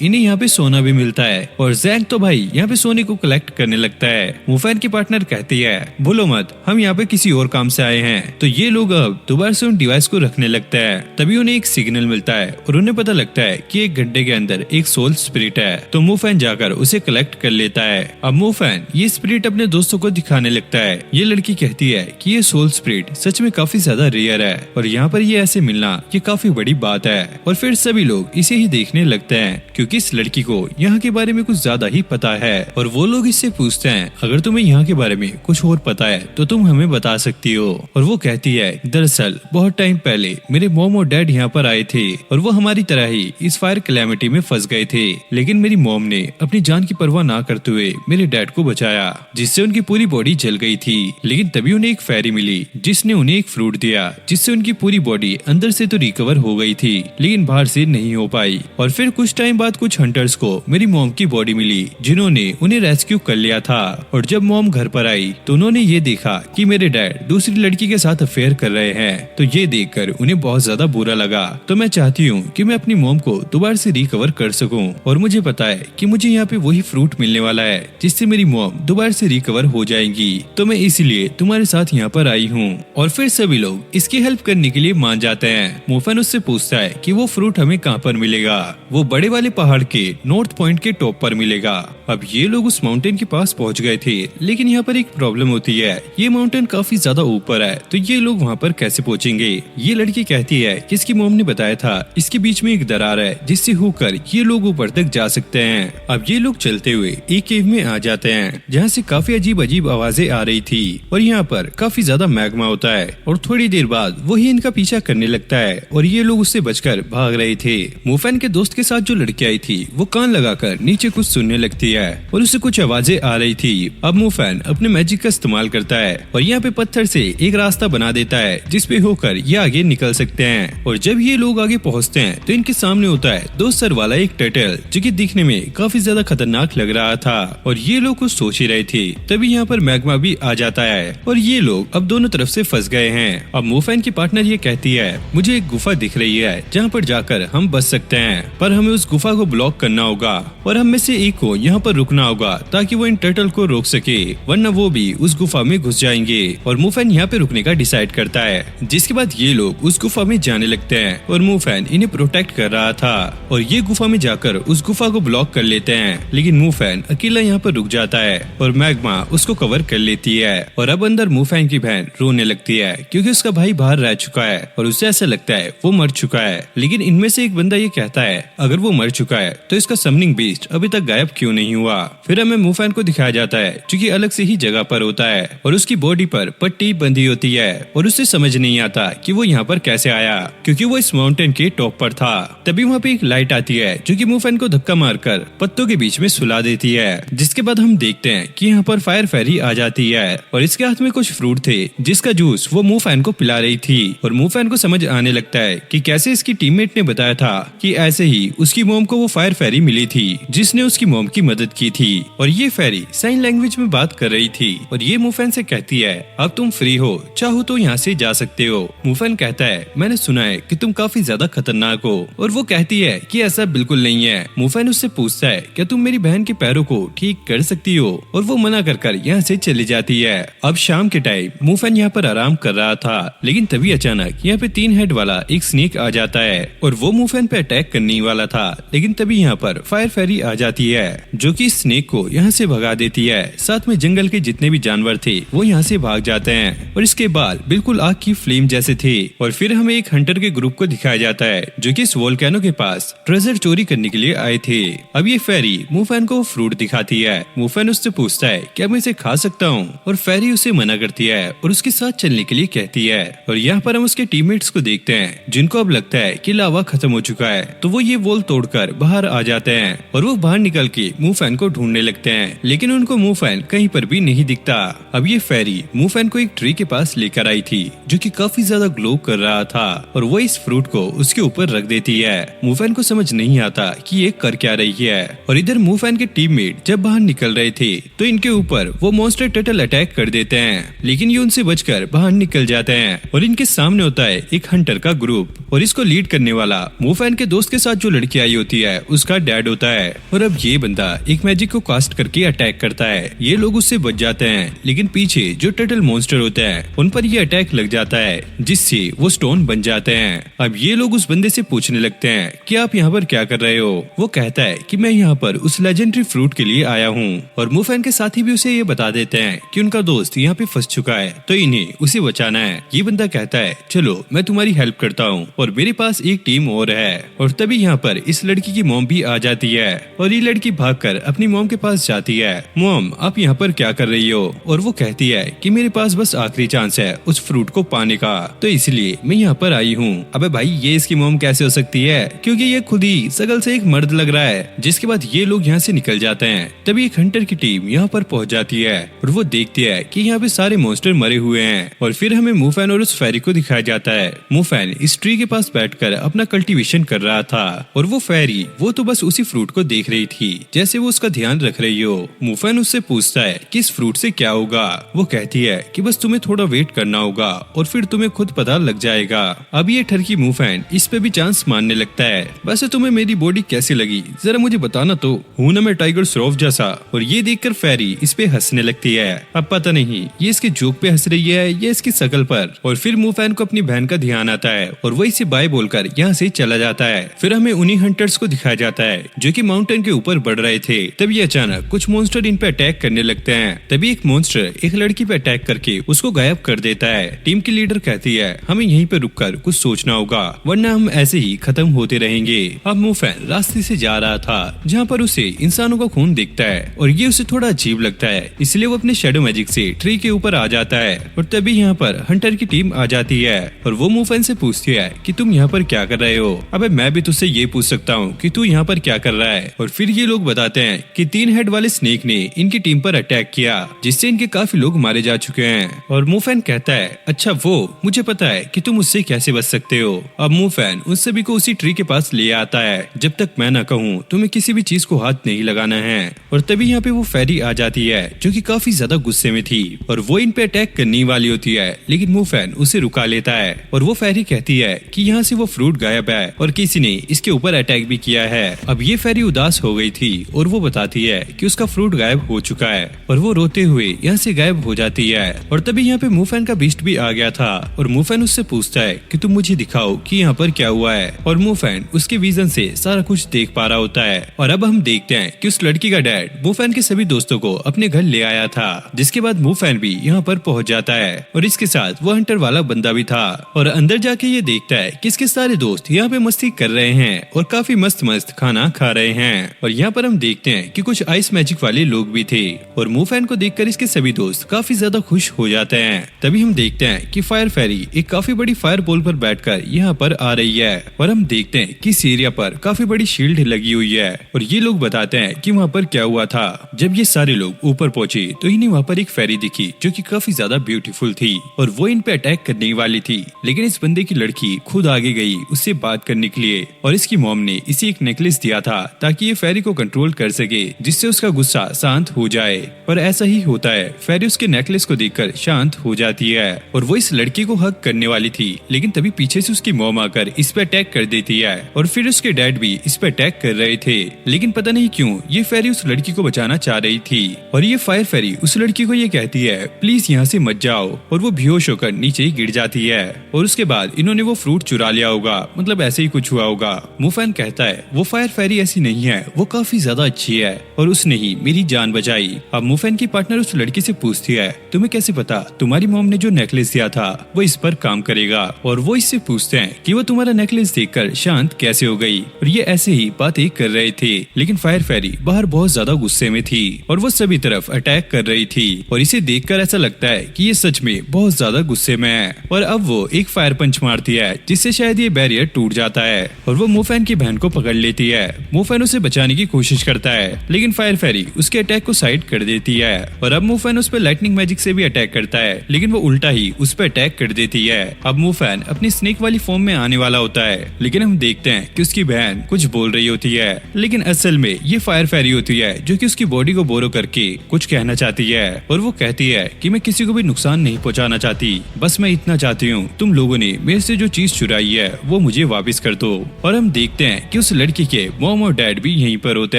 इन्हें यहाँ पे सोना भी मिलता है और जैंग तो भाई यहाँ पे सोने को कलेक्ट करने लगता है। मोफैन की पार्टनर कहती है बोलो मत, हम यहाँ पे किसी और काम से आए हैं। तो ये लोग अब दोबारा से उन डिवाइस को रखने लगता है। तभी उन्हें एक सिग्नल मिलता है और उन्हें पता लगता है कि 1 घंटे के अंदर एक सोल स्पिरिट है, तो मोफैन जाकर उसे कलेक्ट कर लेता है। अब मोफैन ये स्पिरिट अपने दोस्तों को दिखाने लगता है। ये लड़की कहती है कि ये सोल स्पिरिट सच में काफी ज्यादा रेयर है और यहाँ पर ये ऐसे मिलना ये काफी बड़ी बात है। और फिर सभी लोग इसे ही देखने लगते हैं क्योंकि इस लड़की को यहाँ के बारे में कुछ ज्यादा ही पता है। और वो लोग इससे पूछते हैं अगर तुम्हें यहाँ के बारे में कुछ और पता है तो तुम हमें बता सकती हो। और वो कहती है दरअसल बहुत टाइम पहले मेरे मॉम और डैड यहाँ पर आए थे और वो हमारी तरह ही इस फायर कैलेमिटी में फंस गए थे, लेकिन मेरी मॉम ने अपनी जान की परवाह ना करते हुए मेरे डैड को बचाया जिससे उनकी पूरी बॉडी जल गई थी। लेकिन तभी उन्हें एक फेरी मिली जिसने उन्हें एक फ्रूट दिया जिससे उनकी पूरी बॉडी अंदर से तो रिकवर हो गई थी लेकिन बाहर से नहीं हो पाई। और फिर कुछ टाइम बाद कुछ हंटर्स को मेरी मॉम की बॉडी मिली जिन्होंने उन्हें रेस्क्यू कर लिया था। और जब मॉम घर पर आई तो उन्होंने ये देखा कि मेरे डैड दूसरी लड़की के साथ अफेयर कर रहे हैं, तो ये देखकर उन्हें बहुत ज्यादा बुरा लगा। तो मैं चाहती हूँ कि मैं अपनी मॉम को दोबारा से रिकवर कर सकूं और मुझे पता है कि मुझे यहाँ पे वही फ्रूट मिलने वाला है जिससे मेरी मॉम दोबारा से रिकवर हो जाएगी, तो मैं इसीलिए तुम्हारे साथ यहाँ पर आई हूँ। और फिर सभी लोग इसकी हेल्प करने के लिए मान जाते हैं। मोफैन उससे पूछता है कि वो फ्रूट हमें कहाँ पर मिलेगा। वो बड़े वाले पहाड़ के नॉर्थ पॉइंट के टॉप पर मिलेगा। अब ये लोग उस माउंटेन के पास पहुँच गए थे लेकिन यहाँ पर एक प्रॉब्लम होती है, ये माउंटेन काफी ज्यादा ऊपर है, तो ये लोग वहाँ पर कैसे पहुँचेंगे। ये लड़की कहती है कि इसकी मॉम ने बताया था इसके बीच में एक दरार है जिससे होकर ये लोग ऊपर तक जा सकते हैं। अब ये लोग चलते हुए एक केव में आ जाते हैं जहाँ से काफी अजीब अजीब आवाजें आ रही थी और यहाँ पर काफी ज्यादा मैग्मा होता है और थोड़ी देर बाद वही इनका पीछा करने लगता है और ये लोग उससे बचकर भाग रहे थे। मोफैन के दोस्त के साथ जो लड़की आई थी वो कान लगाकर नीचे कुछ सुनने लगती है और उसे कुछ आवाजें आ रही थी। अब मोफैन अपने मैजिक का इस्तेमाल करता है और यहाँ पे पत्थर से एक रास्ता बना देता है जिसपे होकर ये आगे निकल सकते हैं। और जब ये लोग आगे पहुँचते हैं तो इनके सामने होता है 2 सर वाला एक टर्टल जो कि दिखने में काफी ज्यादा खतरनाक लग रहा था और ये लोग कुछ सोच ही रहे थे। तभी यहाँ पर मैग्मा भी आ जाता है और ये लोग अब दोनों तरफ से फंस गए हैं। अब मोफैन की पार्टनर ये कहती है मुझे एक गुफा दिख रही है जहाँ पर जाकर हम बच सकते हैं, पर हमें उस गुफा को ब्लॉक करना होगा और हम में से एक को यहाँ पर रुकना होगा ताकि वो इन टर्टल को रोक सके, वरना वो भी उस गुफा में घुस जाएंगे। और मोफैन यहाँ पे रुकने का डिसाइड करता है जिसके बाद ये लोग उस गुफा में जाने लगते हैं और मोफैन इन्हें प्रोटेक्ट कर रहा था और ये गुफा में जाकर उस गुफा को ब्लॉक कर लेते हैं। लेकिन मोफैन अकेला यहाँ पर रुक जाता है और मैग्मा उसको कवर कर लेती है और अब अंदर मोफैन की बहन रोने लगती है क्योंकि उसका भाई बाहर रह चुका है और उसे ऐसा लगता है वो मर चुका है। लेकिन इनमें से एक बंदा ये कहता है अगर वो मर चुका है तो इसका समनिंग बीस्ट अभी तक गायब क्यों नहीं हुआ। फिर हमें मोफैन को दिखाया जाता है जो कि अलग से ही जगह पर होता है और उसकी बॉडी पर पट्टी बंधी होती है और उसे समझ नहीं आता कि वो यहाँ पर कैसे आया क्योंकि वो इस माउंटेन के टॉप पर था। तभी वहाँ पे एक लाइट आती है जो कि मोफैन को धक्का मारकर पत्तों के बीच में सुला देती है, जिसके बाद हम देखते हैं कि यहाँ पर फायर फेरी आ जाती है और इसके हाथ में कुछ फ्रूट थे जिसका जूस वो मोफैन को पिला रही थी। और मोफैन को समझ आने लगता है कि कैसे इसकी टीममेट ने बताया था कि ऐसे ही उसकी मॉम को वो फायर फेरी मिली थी जिसने उसकी मॉम की मदद की थी और ये फेरी साइन लैंग्वेज में बात कर रही थी और ये मोफैन से कहती है अब तुम फ्री हो, चाहो तो यहाँ से जा सकते हो। मोफैन कहता है मैंने सुना है कि तुम काफी ज्यादा खतरनाक हो और वो कहती है कि ऐसा बिल्कुल नहीं है। मोफैन उससे पूछता है क्या तुम मेरी बहन के पैरों को ठीक कर सकती हो, और वो मना कर यहाँ से चली जाती है। अब शाम के टाइम मूफैन यहाँ पर आराम कर रहा था, लेकिन तभी अचानक यहाँ पे 3 हेड वाला एक स्नेक आ जाता है और वो मूफैन पे अटैक करने ही वाला था, लेकिन तभी यहाँ पर फायर फेरी आ जाती है जो कि स्नेक को यहाँ से भगा देती है। साथ में जंगल के जितने भी जानवर थे वो यहाँ से भाग जाते हैं और इसके बाल बिल्कुल आग की फ्लेम जैसे थे। और फिर हमें एक हंटर के ग्रुप को दिखाया जाता है जो कि इस वोल्केनो के पास ट्रेजर चोरी करने के लिए आए थे। अब ये फेरी मूफैन को फ्रूट दिखाती है। मूफैन उससे पूछता है क्या मैं इसे खा सकता हूँ, और फेरी उसे मना करती है और उसके साथ चलने के लिए कहती है। और यहाँ पर हम उसके टीममेट्स को देखते हैं जिनको अब लगता है कि लावा खत्म हो चुका है, तो वो ये वॉल तोड़कर बाहर आ जाते हैं और वो बाहर निकल के मूफैन को ढूंढने लगते हैं, लेकिन उनको मूफैन कहीं पर भी नहीं दिखता। अब ये फेरी मूफैन को एक ट्री के पास लेकर आई थी जो कि काफी ज्यादा ग्लो कर रहा था और वो इस फ्रूट को उसके ऊपर रख देती है। मूफैन को समझ नहीं आता कि ये कर क्या रही है। और इधर मूफैन के टीममेट जब बाहर निकल रहे थे तो इनके ऊपर वो मॉन्स्टर टर्टल अटैक कर देते हैं, लेकिन ये उनसे बचकर बाहर निकल जाते हैं और इनके सामने होता है एक हंटर का ग्रुप और इसको लीड करने वाला मूफैन के दोस्त के साथ जो लड़की आई होती है उसका डैड होता है। और अब ये बंदा एक मैजिक को कास्ट करके अटैक करता है। ये लोग उससे बच जाते हैं, लेकिन पीछे जो टर्टल मॉन्स्टर होते हैं उन पर ये अटैक लग जाता है जिससे वो स्टोन बन जाते हैं। अब ये लोग उस बंदे से पूछने लगते हैं कि आप यहाँ पर क्या कर रहे हो। वो कहता है कि मैं यहाँ पर उस लेजेंडरी फ्रूट के लिए आया हूँ। और मूफैन के साथी भी उसे ये बता देते हैं कि उनका दोस्त यहाँ पे फंस चुका है तो इन्हें उसे बचाना है। ये बंदा कहता है चलो मैं तुम्हारी हेल्प करता हूँ और मेरे पास एक टीम और है। और तभी यहाँ पर इस लड़की की मॉम भी आ जाती है और ये लड़की भागकर अपनी मॉम के पास जाती है। मॉम आप यहाँ पर क्या कर रही हो? और वो कहती है कि मेरे पास बस आखिरी चांस है उस फ्रूट को पाने का, तो इसलिए मैं यहाँ पर आई हूँ। अबे भाई ये इसकी मॉम कैसे हो सकती है, क्योंकि ये खुद ही शकल से एक मर्द लग रहा है। जिसके बाद ये लोग यहाँ से निकल जाते हैं। तभी एक हंटर की टीम यहाँ पर पहुँच जाती है और वो देखती है कि यहाँ पे सारे मॉन्स्टर मरे हुए हैं। और फिर हमें मूफैन और उस फेरी को दिखाया जाता है। मूफैन इस ट्री के पास बैठकर अपना कल्टीवेशन कर रहा था और वो फेरी वो तो बस उसी फ्रूट को देख रही थी जैसे वो उसका ध्यान रख रही हो। मूफैन उससे पूछता है कि इस फ्रूट से क्या होगा। वो कहती है कि बस तुम्हें थोड़ा वेट करना होगा और फिर तुम्हें खुद पता लग जाएगा। अब ये ठरकी मूफैन इस पे भी चांस मानने लगता है। वैसे तुम्हें मेरी बॉडी कैसी लगी जरा मुझे बताना तो, हूं ना मैं टाइगर श्रॉफ जैसा। और ये देखकर फेरी इस पे हंसने लगती है। अब पता नहीं ये इसके जोक पे हंस रही है या इसकी शकल पर। और फिर मूफैन को अपनी बहन का ध्यान आता है और वो इसे बाय बोलकर यहाँ से चला जाता है। फिर हमें उन्हीं हंटर्स को दिखाया जाता है जो कि माउंटेन के ऊपर बढ़ रहे थे। तभी अचानक कुछ मॉन्स्टर इन पे अटैक करने लगते हैं। तभी एक मॉन्स्टर एक लड़की पे अटैक करके उसको गायब कर देता है। टीम की लीडर कहती है हमें यहीं पे रुककर कुछ सोचना होगा वरना हम ऐसे ही खत्म होते रहेंगे। अब मूफैन रास्ते से जा रहा था जहाँ पर उसे इंसानों का खून दिखता है और ये उसे थोड़ा अजीब लगता है, इसलिए वो अपने शैडो मैजिक से ट्री के ऊपर आ जाता है। और तभी यहाँ पर हंटर की टीम आ जाती है और वो मूफैन से पूछती है कि तुम यहाँ पर क्या कर रहे हो। अबे मैं भी तुझसे ये पूछ सकता हूँ कि तू यहाँ पर क्या कर रहा है। और फिर ये लोग बताते हैं कि 3 हेड वाले स्नेक ने इनकी टीम पर अटैक किया जिससे इनके काफी लोग मारे जा चुके हैं। और मूफैन कहता है अच्छा वो मुझे पता है कि तुम उससे कैसे बच सकते हो। अब मूफैन उन सभी को उसी ट्री के पास ले आता है। जब तक मैं ना कहूँ तुम्हें किसी भी चीज को हाथ नहीं लगाना है। और तभी यहाँ पे वो फेरी आ जाती है जो कि काफी ज्यादा गुस्से में थी और वो इन पे अटैक करने वाली होती है, लेकिन मूफैन उसे रुका लेता है। और वो फेरी कहती है कि यहाँ से वो फ्रूट गायब है और किसी ने इसके ऊपर अटैक भी किया है। अब ये फेरी उदास हो गई थी और वो बताती है कि उसका फ्रूट गायब हो चुका है और वो रोते हुए यहाँ से गायब हो जाती है। और तभी यहाँ पे मूफैन का बीस्ट भी आ गया था और मूफैन उससे पूछता है कि तुम मुझे दिखाओ कि यहाँ पर क्या हुआ है। और मूफैन उसके विजन से सारा कुछ देख पा रहा होता है। और अब हम देखते हैं कि उस लड़की का डैड मूफैन के सभी दोस्तों को अपने घर ले आया था, जिसके बाद मूफैन भी यहाँ पर पहुँच जाता है और इसके साथ वो हंटर वाला बंदा भी था। और अंदर जाके ये देखता है कि इसके सारे दोस्त यहाँ पे मस्ती कर रहे हैं और काफी मस्त मस्त खाना खा रहे हैं। और यहाँ पर हम देखते हैं कि कुछ आइस मैजिक वाले लोग भी थे और मूफैन को देखकर इसके सभी दोस्त काफी ज्यादा खुश हो जाते हैं। तभी हम देखते हैं कि फायर फेरी एक काफी बड़ी फायर बॉल पर बैठकर यहाँ पर आ रही है और हम देखते हैं कि इस एरिया पर काफी बड़ी शील्ड लगी हुई है। और ये लोग बताते हैं कि वहाँ पर क्या हुआ था। जब ये सारे लोग ऊपर पहुंचे तो इन्हें वहाँ पर एक फेरी दिखी जो कि काफी ज्यादा ब्यूटीफुल थी और वो इन पे अटैक करने वाली थी, लेकिन इस बंदे की लड़की खुद आगे गई उससे बात करने के लिए और इसकी मॉम ने इसे एक नेकलेस दिया था ताकि ये फेरी को कंट्रोल कर सके जिससे उसका गुस्सा शांत हो जाए। पर ऐसा ही होता है, फेरी उसके नेकलेस को देखकर शांत हो जाती है और वो इस लड़की को हक करने वाली थी, लेकिन तभी पीछे से उसकी मॉम आकर इस पे अटैक कर देती है और फिर उसके डैड भी इस पे अटैक कर रहे थे, लेकिन पता नहीं क्यों ये फेरी उस लड़की को बचाना चाह रही थी। और ये फायर फेरी उस लड़की को ये कहती है प्लीज यहाँ से मत जाओ, और वो बेहोश होकर नीचे ही गिर जाती है। और उसके बाद इन्होंने वो फ्रूट चुरा लिया होगा, मतलब ऐसे ही कुछ हुआ होगा। मुफैन कहता है वो फायर फेरी ऐसी नहीं है, वो काफी ज्यादा अच्छी है और उसने ही मेरी जान बचाई। अब मुफैन की पार्टनर उस लड़की से पूछती है तुम्हें कैसे पता तुम्हारी मॉम ने जो नेकलेस दिया था वो इस पर काम करेगा। और वो इससे पूछते हैं कि वो तुम्हारा नेकलेस देखकर शांत कैसे हो गई। और ये ऐसे ही बातें कर रहे थे, लेकिन फायर फेरी बाहर बहुत ज्यादा गुस्से में थी और वो सभी तरफ अटैक कर रही थी। और इसे देखकर ऐसा लगता है कि ये सच में बहुत ज्यादा गुस्से में है। और अब वो एक फायर पंच मारती है जिससे शायद ये बैरियर टूट जाता है और वो मुफैन की बहन को पकड़ लेती है। मुफैन उसे बचाने की कोशिश करता है, लेकिन फायर फेरी उसके अटैक को साइड कर देती है। और अब मुफैन उस पर लाइटनिंग मैजिक से भी अटैक करता है, लेकिन वो उल्टा ही उस पर अटैक कर देती है। अब मुफैन अपनी स्नेक वाली फॉर्म में आने वाला होता है, लेकिन हम देखते हैं कि उसकी बहन कुछ बोल रही होती है, लेकिन असल में ये फायर फेरी होती है जो कि उसकी बॉडी को बोरो करके कुछ कहना चाहती है। और वो कहती है कि मैं किसी को भी नुकसान नहीं पहुंचाना चाहती, बस मैं इतना चाहती हूँ तुम लोगों ने मेरे से जो चीज चुराई है वो मुझे वापस कर दो। और हम देखते हैं कि उस लड़की के मॉम और डैड भी यहीं पर होते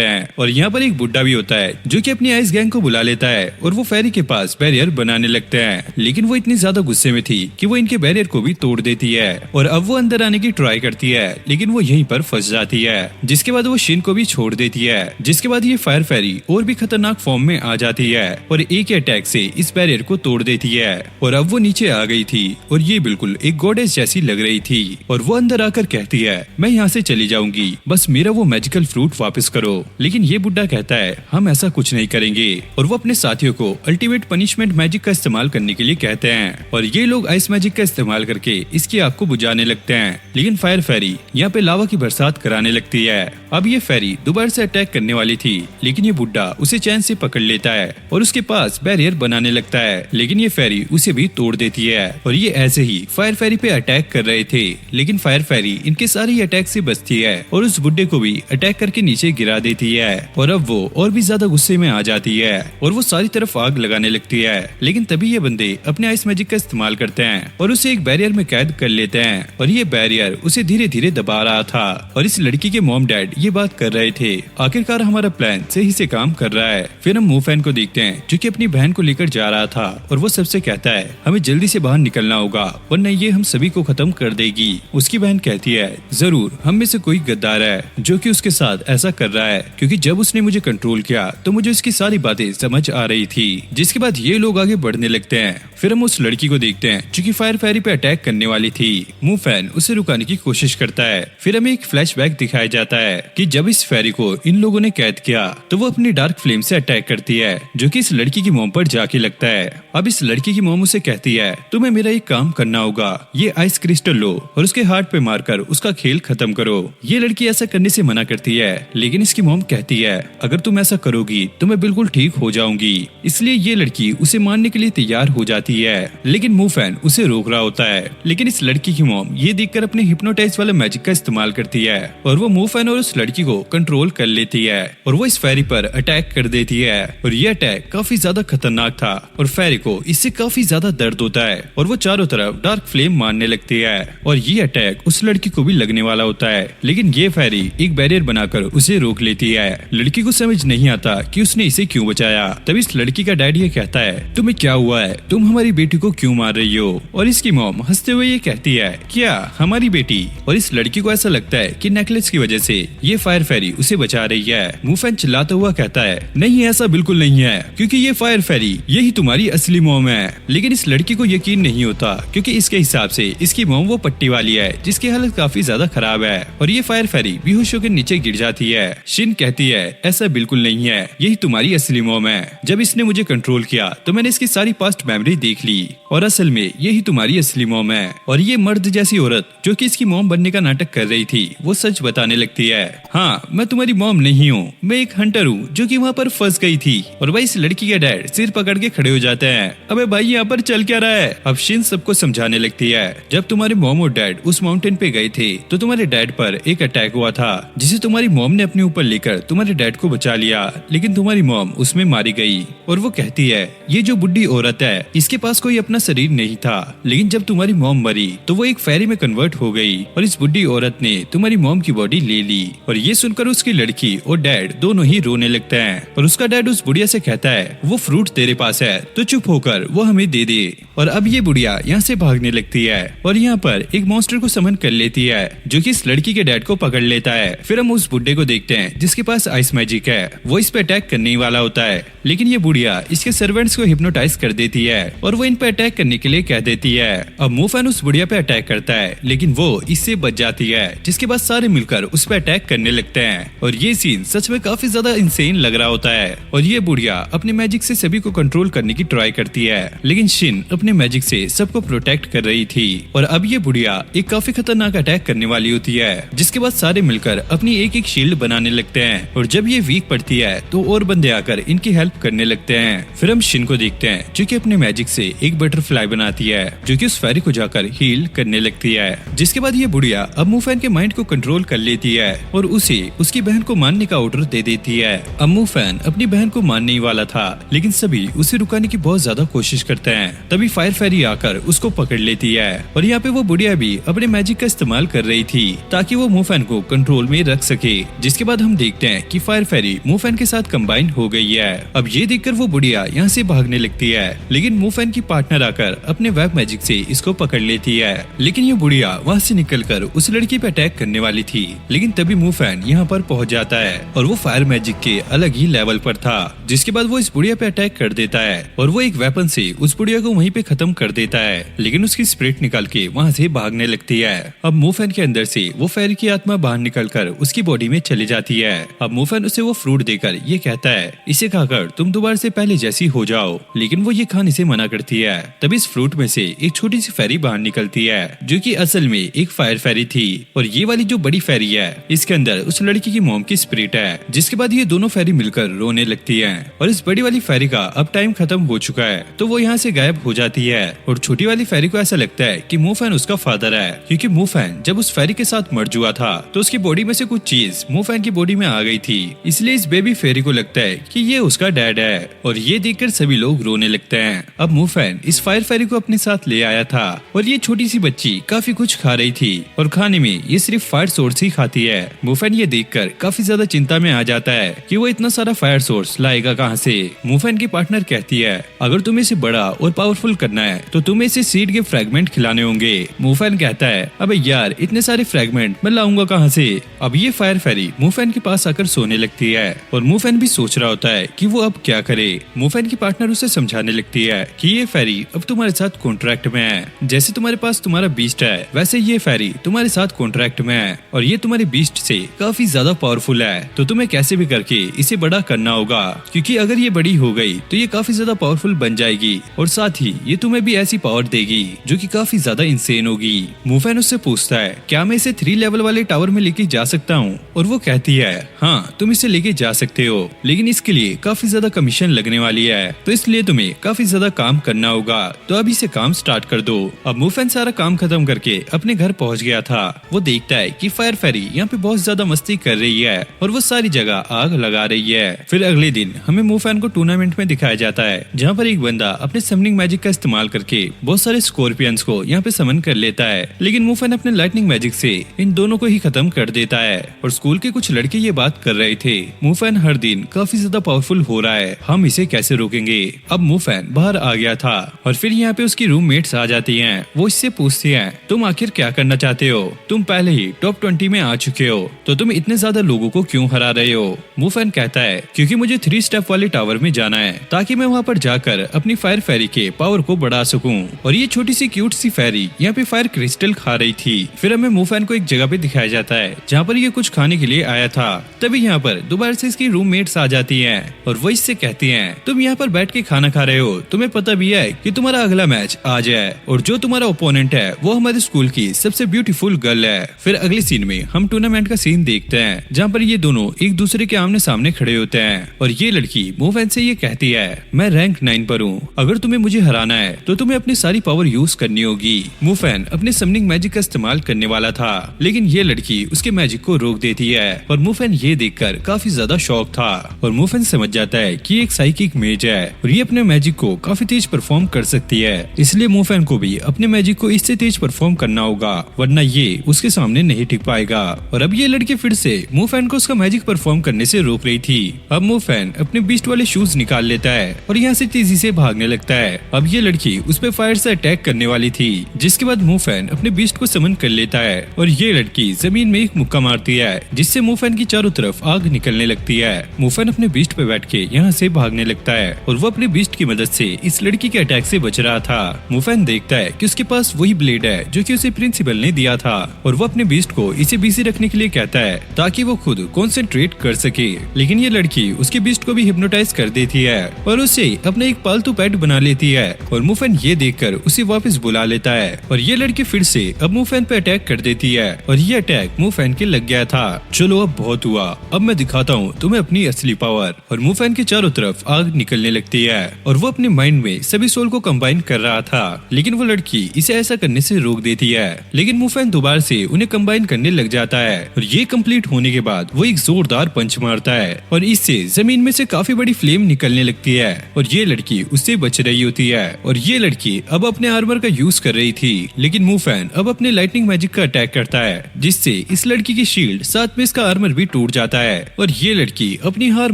हैं और यहाँ पर एक बुड्ढा भी होता है जो कि अपनी आइस गैंग को बुला लेता है और वो फेरी के पास बैरियर बनाने लगते हैं। लेकिन वो इतनी ज्यादा गुस्से में थी कि वो इनके बैरियर को भी तोड़ देती है और अब वो अंदर आने की ट्राई करती है, लेकिन वो यहीं पर फंस जाती है। जिसके बाद वो शिन को भी छोड़ देती है। जिसके बाद ये फायर फेरी और भी खतरनाक फॉर्म में आ जाती है और एक अटैक से इस बैरियर को तोड़ देती है। और अब वो नीचे आ गई थी और ये बिल्कुल एक गॉडेस जैसी लग रही थी। और वो अंदर आकर कहती है मैं यहाँ से चली जाऊंगी, बस मेरा वो मैजिकल फ्रूट वापस करो। लेकिन ये बुड्ढा कहता है हम ऐसा कुछ नहीं करेंगे और वो अपने साथियों को अल्टीमेट पनिशमेंट मैजिक का इस्तेमाल करने के लिए कहते हैं। और ये लोग आइस मैजिक का इस्तेमाल करके इसकी आग को बुझाने लगते हैं, लेकिन फायर फेरी यहाँ पे लावा की बरसात कराने लगती है। अब ये फेरी दोबारा से अटैक करने वाली थी, लेकिन ये बुड्ढा उसे चैन से पकड़ लेता है और उसके पास बैरियर बनाने लगता है, लेकिन ये फेरी उसे भी तोड़ देती है। और ये ऐसे ही फायर फेरी पे अटैक कर रहे थे, लेकिन फायर फेरी इनके सारे अटैक से बचती है और उस बुड्ढे को भी अटैक करके नीचे गिरा देती है। और अब वो और भी ज्यादा गुस्से में आ जाती है और वो सारी तरफ आग लगाने लगती है। लेकिन तभी ये बंदे अपने आइस मैजिक का इस्तेमाल करते हैं और उसे एक बैरियर में कैद कर लेते हैं और ये बैरियर उसे धीरे धीरे दबा रहा था। और इस लड़की के मॉम डैड ये बात कर रहे थे आखिरकार हमारा प्लान सही से काम कर रहा है। फिर हम मुफैन को देखते हैं जो कि अपनी बहन को लेकर जा रहा था और वो सबसे कहता है हमें जल्दी से बाहर निकलना होगा वरना ये हम सभी को खत्म कर देगी। उसकी बहन कहती है जरूर हम में से कोई गद्दार है जो कि उसके साथ ऐसा कर रहा है, क्योंकि जब उसने मुझे कंट्रोल किया तो मुझे उसकी सारी बातें समझ आ रही थी। जिसके बाद ये लोग आगे बढ़ने लगते हैं। फिर हम उस लड़की को देखते हैं जो कि फायर फेरी पे अटैक करने वाली थी। मुफैन उसे रुकाने की कोशिश करता है। फिर हमें एक फ्लैशबैक दिखाया जाता है कि जब इस फेरी को इन लोगों ने कैद किया तो वो अपनी डार्क फ्लेम से अटैक करती है जो कि इस लड़की की मॉम पर जाके लगता है। अब इस लड़की की मॉम उसे कहती है तुम्हें मेरा एक काम करना होगा, ये आइस क्रिस्टल लो और उसके हार्ट पे मारकर उसका खेल खत्म करो। ये लड़की ऐसा करने से मना करती है, लेकिन इसकी मॉम कहती है अगर तुम ऐसा करोगी तो मैं बिल्कुल ठीक हो जाऊंगी। इसलिए ये लड़की उसे मारने के लिए तैयार हो जाती है, लेकिन मुफैन उसे रोक रहा होता है। लेकिन इस लड़की की मॉम ये देखकर अपने हिप्नोटाइज वाले मैजिक का इस्तेमाल करती है और वो मुफैन और उस लड़की को कंट्रोल कर लेती है और वो इस फेरी पर अटैक कर देती है। और ये अटैक काफी ज्यादा खतरनाक था और फेरी को इससे काफी ज्यादा दर्द होता है और वो चारों तरफ डार्क फ्लेम मारने लगती है और ये अटैक उस लड़की को भी लगने वाला होता है, लेकिन ये फेरी एक बैरियर बनाकर उसे रोक लेती है। लड़की को समझ नहीं आता कि उसने इसे क्यों बचाया। तभी इस लड़की का डैडी ये कहता है तुम्हें क्या हुआ है, तुम हमारी बेटी को क्यों मार रही हो। और इसकी मॉम हंसते हुए ये कहती है क्या हमारी बेटी। और इस लड़की को ऐसा लगता है कि नेकलेस की वजह से ये फायर फेरी उसे बचा रही है। मुफैन चिल्लाता हुआ कहता है नहीं ऐसा बिल्कुल नहीं है, क्योंकि ये फायर फेरी यही तुम्हारी असली मॉम है। लेकिन इस लड़की को यकीन नहीं होता क्योंकि इसके हिसाब से इसकी मॉम वो पट्टी वाली है जिसकी हालत काफी ज्यादा खराब है और ये फायर फेरी बेहोश होकर नीचे गिर जाती है। शिन कहती है ऐसा बिल्कुल नहीं है, यही तुम्हारी असली मॉम है। जब इसने मुझे कंट्रोल किया तो मैंने इसकी सारी पास्ट मेमोरी देख ली और असल में यही तुम्हारी असली मॉम है। और ये मर्द जैसी औरत जो कि इसकी मॉम बनने का नाटक कर रही थी वो सच बताने लगती है हाँ मैं तुम्हारी मॉम नहीं हूँ, मैं एक हंटर हूँ जो कि वहाँ पर फंस गई थी। और वही इस लड़की के डैड सिर पकड़ के खड़े हो जाते हैं, अबे भाई यहाँ पर चल क्या रहा है। अब शिन सबको समझाने लगती है, जब तुम्हारे मॉम और डैड उस माउंटेन पे गए थे तो तुम्हारे डैड पर एक अटैक हुआ था, जिसे तुम्हारी मॉम ने अपने ऊपर लेकर तुम्हारे डैड को बचा लिया, लेकिन तुम्हारी मॉम उसमें मारी गई। और वो कहती है, ये जो बुढ़ी औरत है इसके पास कोई अपना शरीर नहीं था, लेकिन जब तुम्हारी मॉम मरी तो वो एक फेरी में कन्वर्ट हो गई और इस बुढ़ी औरत ने तुम्हारी मॉम की बॉडी ले ली। और ये सुनकर उसकी लड़की और डैड दोनों ही रोने लगते हैं और उसका डैड उस बुढ़िया से कहता है, वो फ्रूट तेरे पास है तो चुप होकर वो हमें दे दे। और अब ये बुढ़िया यहाँ से भागने लगती है और यहाँ पर एक मॉन्स्टर को समन कर लेती है, जो कि इस लड़की के डैड को पकड़ लेता है। फिर हम उस बुढ़े को देखते हैं जिसके पास आइस मैजिक है, वो इस पे अटैक करने ही वाला होता है, लेकिन ये बुढ़िया इसके सर्वेंट्स को हिप्नोटाइज कर देती है और वो इन पे अटैक करने के लिए कह देती है। अब मुफैन उस बुढ़िया पे अटैक करता है, लेकिन वो इससे बच जाती है, जिसके बाद सारे मिलकर उस पे अटैक करने लगते हैं। और ये सीन सच में काफी ज्यादा इंसेन लग रहा होता है। और ये बुढ़िया अपने मैजिक से सभी को कंट्रोल करने की ट्राई करती है, लेकिन शिन अपने मैजिक से सबको प्रोटेक्ट कर रही थी। और अब ये बुढ़िया एक काफी खतरनाक अटैक करने वाली होती है, जिसके बाद सारे मिलकर अपनी एक एक शील्ड बनाने लगते हैं। और जब ये वीक पड़ती है तो और बंदे आकर इनकी हेल्प करने लगते हैं। फिर हम शिन को देखते हैं, जो कि अपने मैजिक से एक बटरफ्लाई बनाती है, जो कि उस फेरी को जाकर हील करने लगती है। जिसके बाद ये बुढ़िया अब मुफैन के माइंड को कंट्रोल कर लेती है और उसे उसकी बहन को मारने का ऑर्डर दे देती है। अब मुफैन अपनी बहन को मारने ही वाला था, लेकिन सभी उसे रुकाने की बहुत ज्यादा कोशिश करते हैं। तभी फायर फेरी आकर उसको पकड़ लेती है और यहाँ पे वो बुढ़िया भी अपने मैजिक का इस्तेमाल कर रही थी ताकि वो मुफैन को कंट्रोल में रख सके। जिसके बाद हम देखते हैं कि फायर फेरी मुफैन के साथ कंबाइन हो गई है। अब ये देखकर वो बुढ़िया यहाँ से भागने लगती है, लेकिन मुफैन की पार्टनर आकर अपने वेब मैजिक से इसको पकड़ लेती है। लेकिन ये बुढ़िया वहाँ से निकलकर उस लड़की पे अटैक करने वाली थी, लेकिन तभी मुफैन यहाँ पर पहुँच जाता है और वो फायर मैजिक के अलग ही लेवल पर था। जिसके बाद वो इस बुढ़िया पे अटैक कर देता है और वो एक वेपन से उस बुढ़िया को वहीं पे खत्म कर देता है, लेकिन उसकी स्पिरिट निकाल के वहाँ से भागने लगती है। अब मुफैन के अंदर से वो फेरी की आत्मा बाहर निकलकर उसकी बॉडी में चली जाती है। अब मुफैन उसे वो फ्रूट देकर ये कहता है, इसे खाकर तुम दोबारा से पहले जैसी हो जाओ, लेकिन वो ये खाने से मना करती है। तभी इस फ्रूट में से एक छोटी सी फेरी बाहर निकलती है, जो कि असल में एक फायर फेरी थी। और ये वाली जो बड़ी फेरी है इसके अंदर उस लड़की की मॉम की स्पिरिट है। जिसके बाद ये दोनों फेरी मिलकर रोने लगती है और इस बड़ी वाली फेरी का अब टाइम खत्म हो चुका है, तो वो यहाँ से गायब हो जाती है। और छोटी वाली फेरी को ऐसा लगता है कि मुफैन उसका फादर है, क्योंकि मुफैन जब उस फेरी के साथ मर्ज हुआ था तो उसकी बॉडी में से कुछ चीज मुफैन की बॉडी में आ गई थी, इसलिए इस बेबी फेरी को लगता है कि ये उसका डैड है। और ये देखकर सभी लोग रोने लगते हैं। अब मुफैन इस फायर फेरी को अपने साथ ले आया था और ये छोटी सी बच्ची काफी कुछ खा रही थी और खाने में ये सिर्फ फायर सोर्स ही खाती है। मुफैन ये देखकर काफी ज्यादा चिंता में आ जाता है कि वो इतना सारा फायर सोर्स लाएगा कहाँ से। मुफैन की पार्टनर कहती है, अगर तुम्हें इसे बड़ा और पावरफुल करना है तो तुम्हें इसे सीड के फ्रैगमेंट खिलाने होंगे। मुफैन कहता है, अबे यार इतने सारे फ्रैगमेंट मैं लाऊंगा कहाँ से। अब ये फायर फेरी मुफैन के पास आकर सोने लगती है और मुफैन भी सोच रहा होता है कि वो अब क्या करे। मुफैन की पार्टनर उसे समझाने लगती है कि ये फेरी अब तुम्हारे साथ कॉन्ट्रैक्ट में है, जैसे तुम्हारे पास तुम्हारा बीस्ट है वैसे ये फेरी तुम्हारे साथ कॉन्ट्रैक्ट में है और ये तुम्हारे बीस्ट से काफी ज्यादा पावरफुल है, तो तुम्हें कैसे भी करके इसे बड़ा करना होगा, क्योंकि अगर ये बड़ी हो गई तो ये काफी ज्यादा पावरफुल बन जाएगी और साथ ही ये तुम्हें भी ऐसी पावर देगी जो कि काफी ज्यादा इंसेन होगी। मुफैन उससे पूछता है, क्या मैं इसे 3 लेवल वाले टावर में लेके जा सकता हूँ? और वो कहती है, हाँ तुम इसे लेके जा सकते हो, लेकिन इसके लिए काफी ज्यादा कमीशन लगने वाली है, तो इसलिए तुम्हें काफी ज्यादा काम करना होगा, तो अभी से काम स्टार्ट कर दो। अब मुफैन सारा काम खत्म करके अपने घर पहुंच गया था। वो देखता है कि फायर फेरी यहाँ पे बहुत ज्यादा मस्ती कर रही है और वो सारी जगह आग लगा रही है। फिर अगले दिन हमें मुफैन को टूर्नामेंट में दिखाया जाता है, जहाँ पर एक बंदा अपने समनिंग मैजिक का इस्तेमाल करके बहुत सारे स्कॉर्पियंस को यहाँ पे समन कर लेता है, लेकिन मुफैन अपने लाइटनिंग मैजिक से इन दोनों को ही खत्म कर देता है। और स्कूल के कुछ लड़के ये बात कर रहे थे, मुफैन हर दिन काफी ज्यादा पावरफुल हो रहा है, हम इसे कैसे रोकेंगे। अब मुफैन बाहर आ गया था और फिर यहाँ पे उसकी रूममेट्स आ जाती हैं। वो इससे पूछती हैं, तुम आखिर क्या करना चाहते हो? तुम पहले ही टॉप 20 में आ चुके हो, तो तुम इतने ज्यादा लोगों को क्यों हरा रहे हो? मुफैन कहता है, क्योंकि मुझे 3 स्टेप वाले टावर में जाना है, ताकि मैं वहाँ पर जाकर अपनी फायर फेरी के पावर को बढ़ा सकूं। और ये छोटी सी क्यूट सी फेरी यहाँ पे फायर क्रिस्टल खा रही थी। फिर हमें मूफैन को एक जगह पे दिखाया जाता है जहाँ पर ये कुछ खाने के लिए आया था। तभी यहाँ पर दोबारा से इसकी रूममेट्स आ जाती हैं और वो इससे कहती हैं, तुम यहाँ पर बैठ के खाना खा रहे हो, तुम्हें पता भी है कि तुम्हारा अगला मैच आज है और जो तुम्हारा ओपोनेंट है वो हमारे स्कूल की सबसे ब्यूटीफुल गर्ल है। फिर अगले सीन में हम टूर्नामेंट का सीन देखते हैं जहाँ पर ये दोनों एक दूसरे के आमने सामने खड़े होते हैं और ये लड़की मूफैन से ये कहती है, मैं रैंक 9 पर हूँ, अगर तुम्हें मुझे हराना है तो तुम्हें अपनी सारी पावर यूज करनी होगी। मूफैन अपने समनिंग मैजिक का इस्तेमाल करने वाला था लेकिन ये लड़की उसके मैजिक को रोक देती है और मूफैन ये देखकर काफी ज्यादा शॉक था और मूफैन समझ जाता है कि एक साइकिक मेज है और ये अपने मैजिक को काफी तेज परफॉर्म कर सकती है, इसलिए मूफैन को भी अपने मैजिक को इससे तेज परफॉर्म करना होगा वरना ये उसके सामने नहीं टिक पाएगा। और अब ये लड़की फिर से मूफैन को उसका मैजिक परफॉर्म करने से रोक रही थी। अब मूफैन अपने बीस्ट वाले शूज निकाल लेता है और यहाँ से तेजी से भागने लगता है। अब ये लड़की उस पे फायर से अटैक करने वाली थी जिसके बाद मूफैन अपने बीस्ट को समन कर लेता है और ये लड़की जमीन में एक मुक्का मारती है जिससे मूफैन की चारों तरफ आग निकलने लगती है। मूफैन अपने बीस्ट पे बैठ के यहाँ से भागने लगता है और वो अपने बीस्ट की मदद से इस लड़की के अटैक से बच रहा था। मूफैन देखता है कि उसके पास वही ब्लेड है जो कि उसे प्रिंसिपल ने दिया था और वो अपने बीस्ट को इसे बिजी रखने के लिए कहता है ताकि वो खुद कॉन्सेंट्रेट कर सके, लेकिन ये लड़की उसके बीस्ट को भी हिप्नोटाइज कर देती है और उसे अपना एक पालतू पेट बना लेती है और मूफैन ये देखकर उसे वापस बुला लेता है और ये लड़की फिर से अब मूफैन पे अटैक कर देती है और ये अटैक मूफैन के लग गया था। चलो अब बहुत हुआ, अब मैं दिखाता हूँ तुम्हें अपनी असली पावर। और मूफैन के चारों तरफ आग निकलने लगती है और वो अपने माइंड में सभी सोल को कंबाइन कर रहा था लेकिन वो लड़की इसे ऐसा करने से रोक देती है, लेकिन मूफैन दोबारा से उन्हें कंबाइन करने लग जाता है और ये कंप्लीट होने के बाद वो एक जोरदार पंच मारता है और इससे जमीन में से काफी बड़ी फ्लेम निकलने लगती है और ये लड़की उससे बच रही होती है और ये लड़की अब अपने आर्मर का यूज कर रही थी लेकिन मूफैन अब अपने लाइटनिंग मैजिक का अटैक करता है जिससे इस लड़की की शील्ड साथ में इसका आर्मर भी टूट जाता है और ये लड़की अपनी हार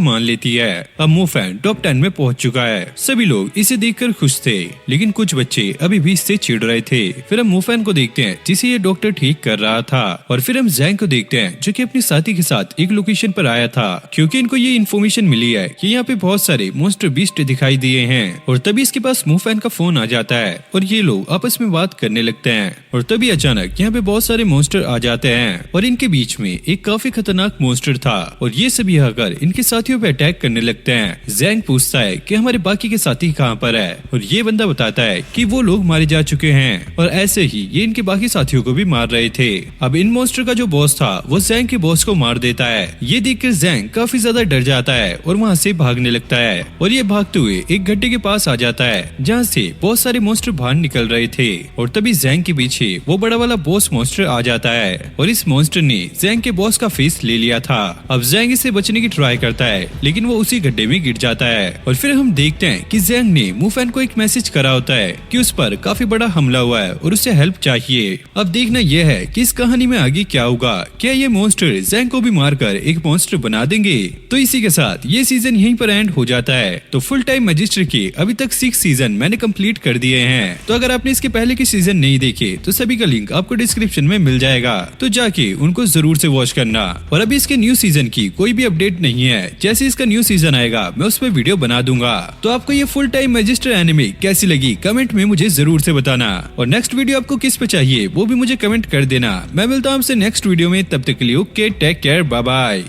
मान लेती है। अब मूफैन टॉप 10 में पहुंच चुका है। सभी लोग इसे देखकर खुश थे लेकिन कुछ बच्चे अभी भी इससे चिढ़ रहे थे। फिर हम मूफैन को देखते हैं जिसे ये डॉक्टर ठीक कर रहा था और फिर हम जैंग को देखते हैं जो कि अपने साथी के साथ एक लोकेशन पर आया था क्योंकि इनको ये इन्फॉर्मेशन मिली है कि यहाँ पे बहुत सारे मॉन्स्टर बीस्ट दिखाई दिए हैं और तभी इसके पास मूफैन का फोन आ जाता है और ये लोग आपस में बात करने लगते हैं और तभी अचानक यहाँ पे बहुत सारे मॉन्स्टर आ जाते हैं और इनके बीच में एक काफी खतरनाक मॉन्स्टर था और ये सभी आकर इनके साथियों पे अटैक करने लगते हैं। जैंग पूछता है कि हमारे बाकी के साथी कहाँ पर है और ये बंदा बताता है कि वो लोग मारे जा चुके हैं और ऐसे ही ये इनके बाकी साथियों को भी मार रहे थे। अब इन मॉन्स्टर का जो बॉस था वो जैंग के बॉस को मार देता है। ये देखकर जैंग काफी ज्यादा डर जाता है और वहाँ से भागने लगता है और ये भागते हुए एक गड्ढे के पास आ जाता है जहाँ से बहुत सारे मॉन्स्टर बाहर निकल रहे थे और तभी जैंग के पीछे वो बड़ा वाला बॉस मॉन्स्टर आ जाता है और इस मॉन्स्टर ने जैंग के बॉस का फेस ले लिया था। अब जैंग इससे बचने की ट्राई करता है लेकिन वो उसी गड्ढे में गिर जाता है और फिर हम देखते हैं कि जैंग ने मूफैन को एक मैसेज करा होता है कि उस पर काफी बड़ा हमला हुआ है और उसे हेल्प चाहिए। अब देखना यह है कि इस कहानी में आगे क्या होगा, क्या ये मॉन्स्टर जैंग को भी मारकर एक मॉन्स्टर बना देंगे। तो इसी के साथ ये सीजन यहीं पर एंड हो जाता है। तो फुल टाइम मैजिस्टर के अभी तक 6 सीजन मैंने कंप्लीट कर दिए हैं। तो अगर आपने इसके पहले के सीजन नहीं देखे तो सभी का लिंक आपको डिस्क्रिप्शन में मिल जाएगा, तो जाके उनको जरूर से वॉच करना। और अभी इसके न्यू सीजन की कोई भी अपडेट नहीं है, जैसे इसका न्यू सीजन आएगा मैं उस पर वीडियो बना दूंगा। तो आपको ये फुल टाइम मैजिस्टर एनिमे कैसी लगी कमेंट में मुझे जरूर से बताना और नेक्स्ट वीडियो आपको किस पे चाहिए वो भी मुझे कमेंट कर देना। मैं मिलता हूँ आपसे नेक्स्ट वीडियो में, तब तक के लिए okay take care bye bye.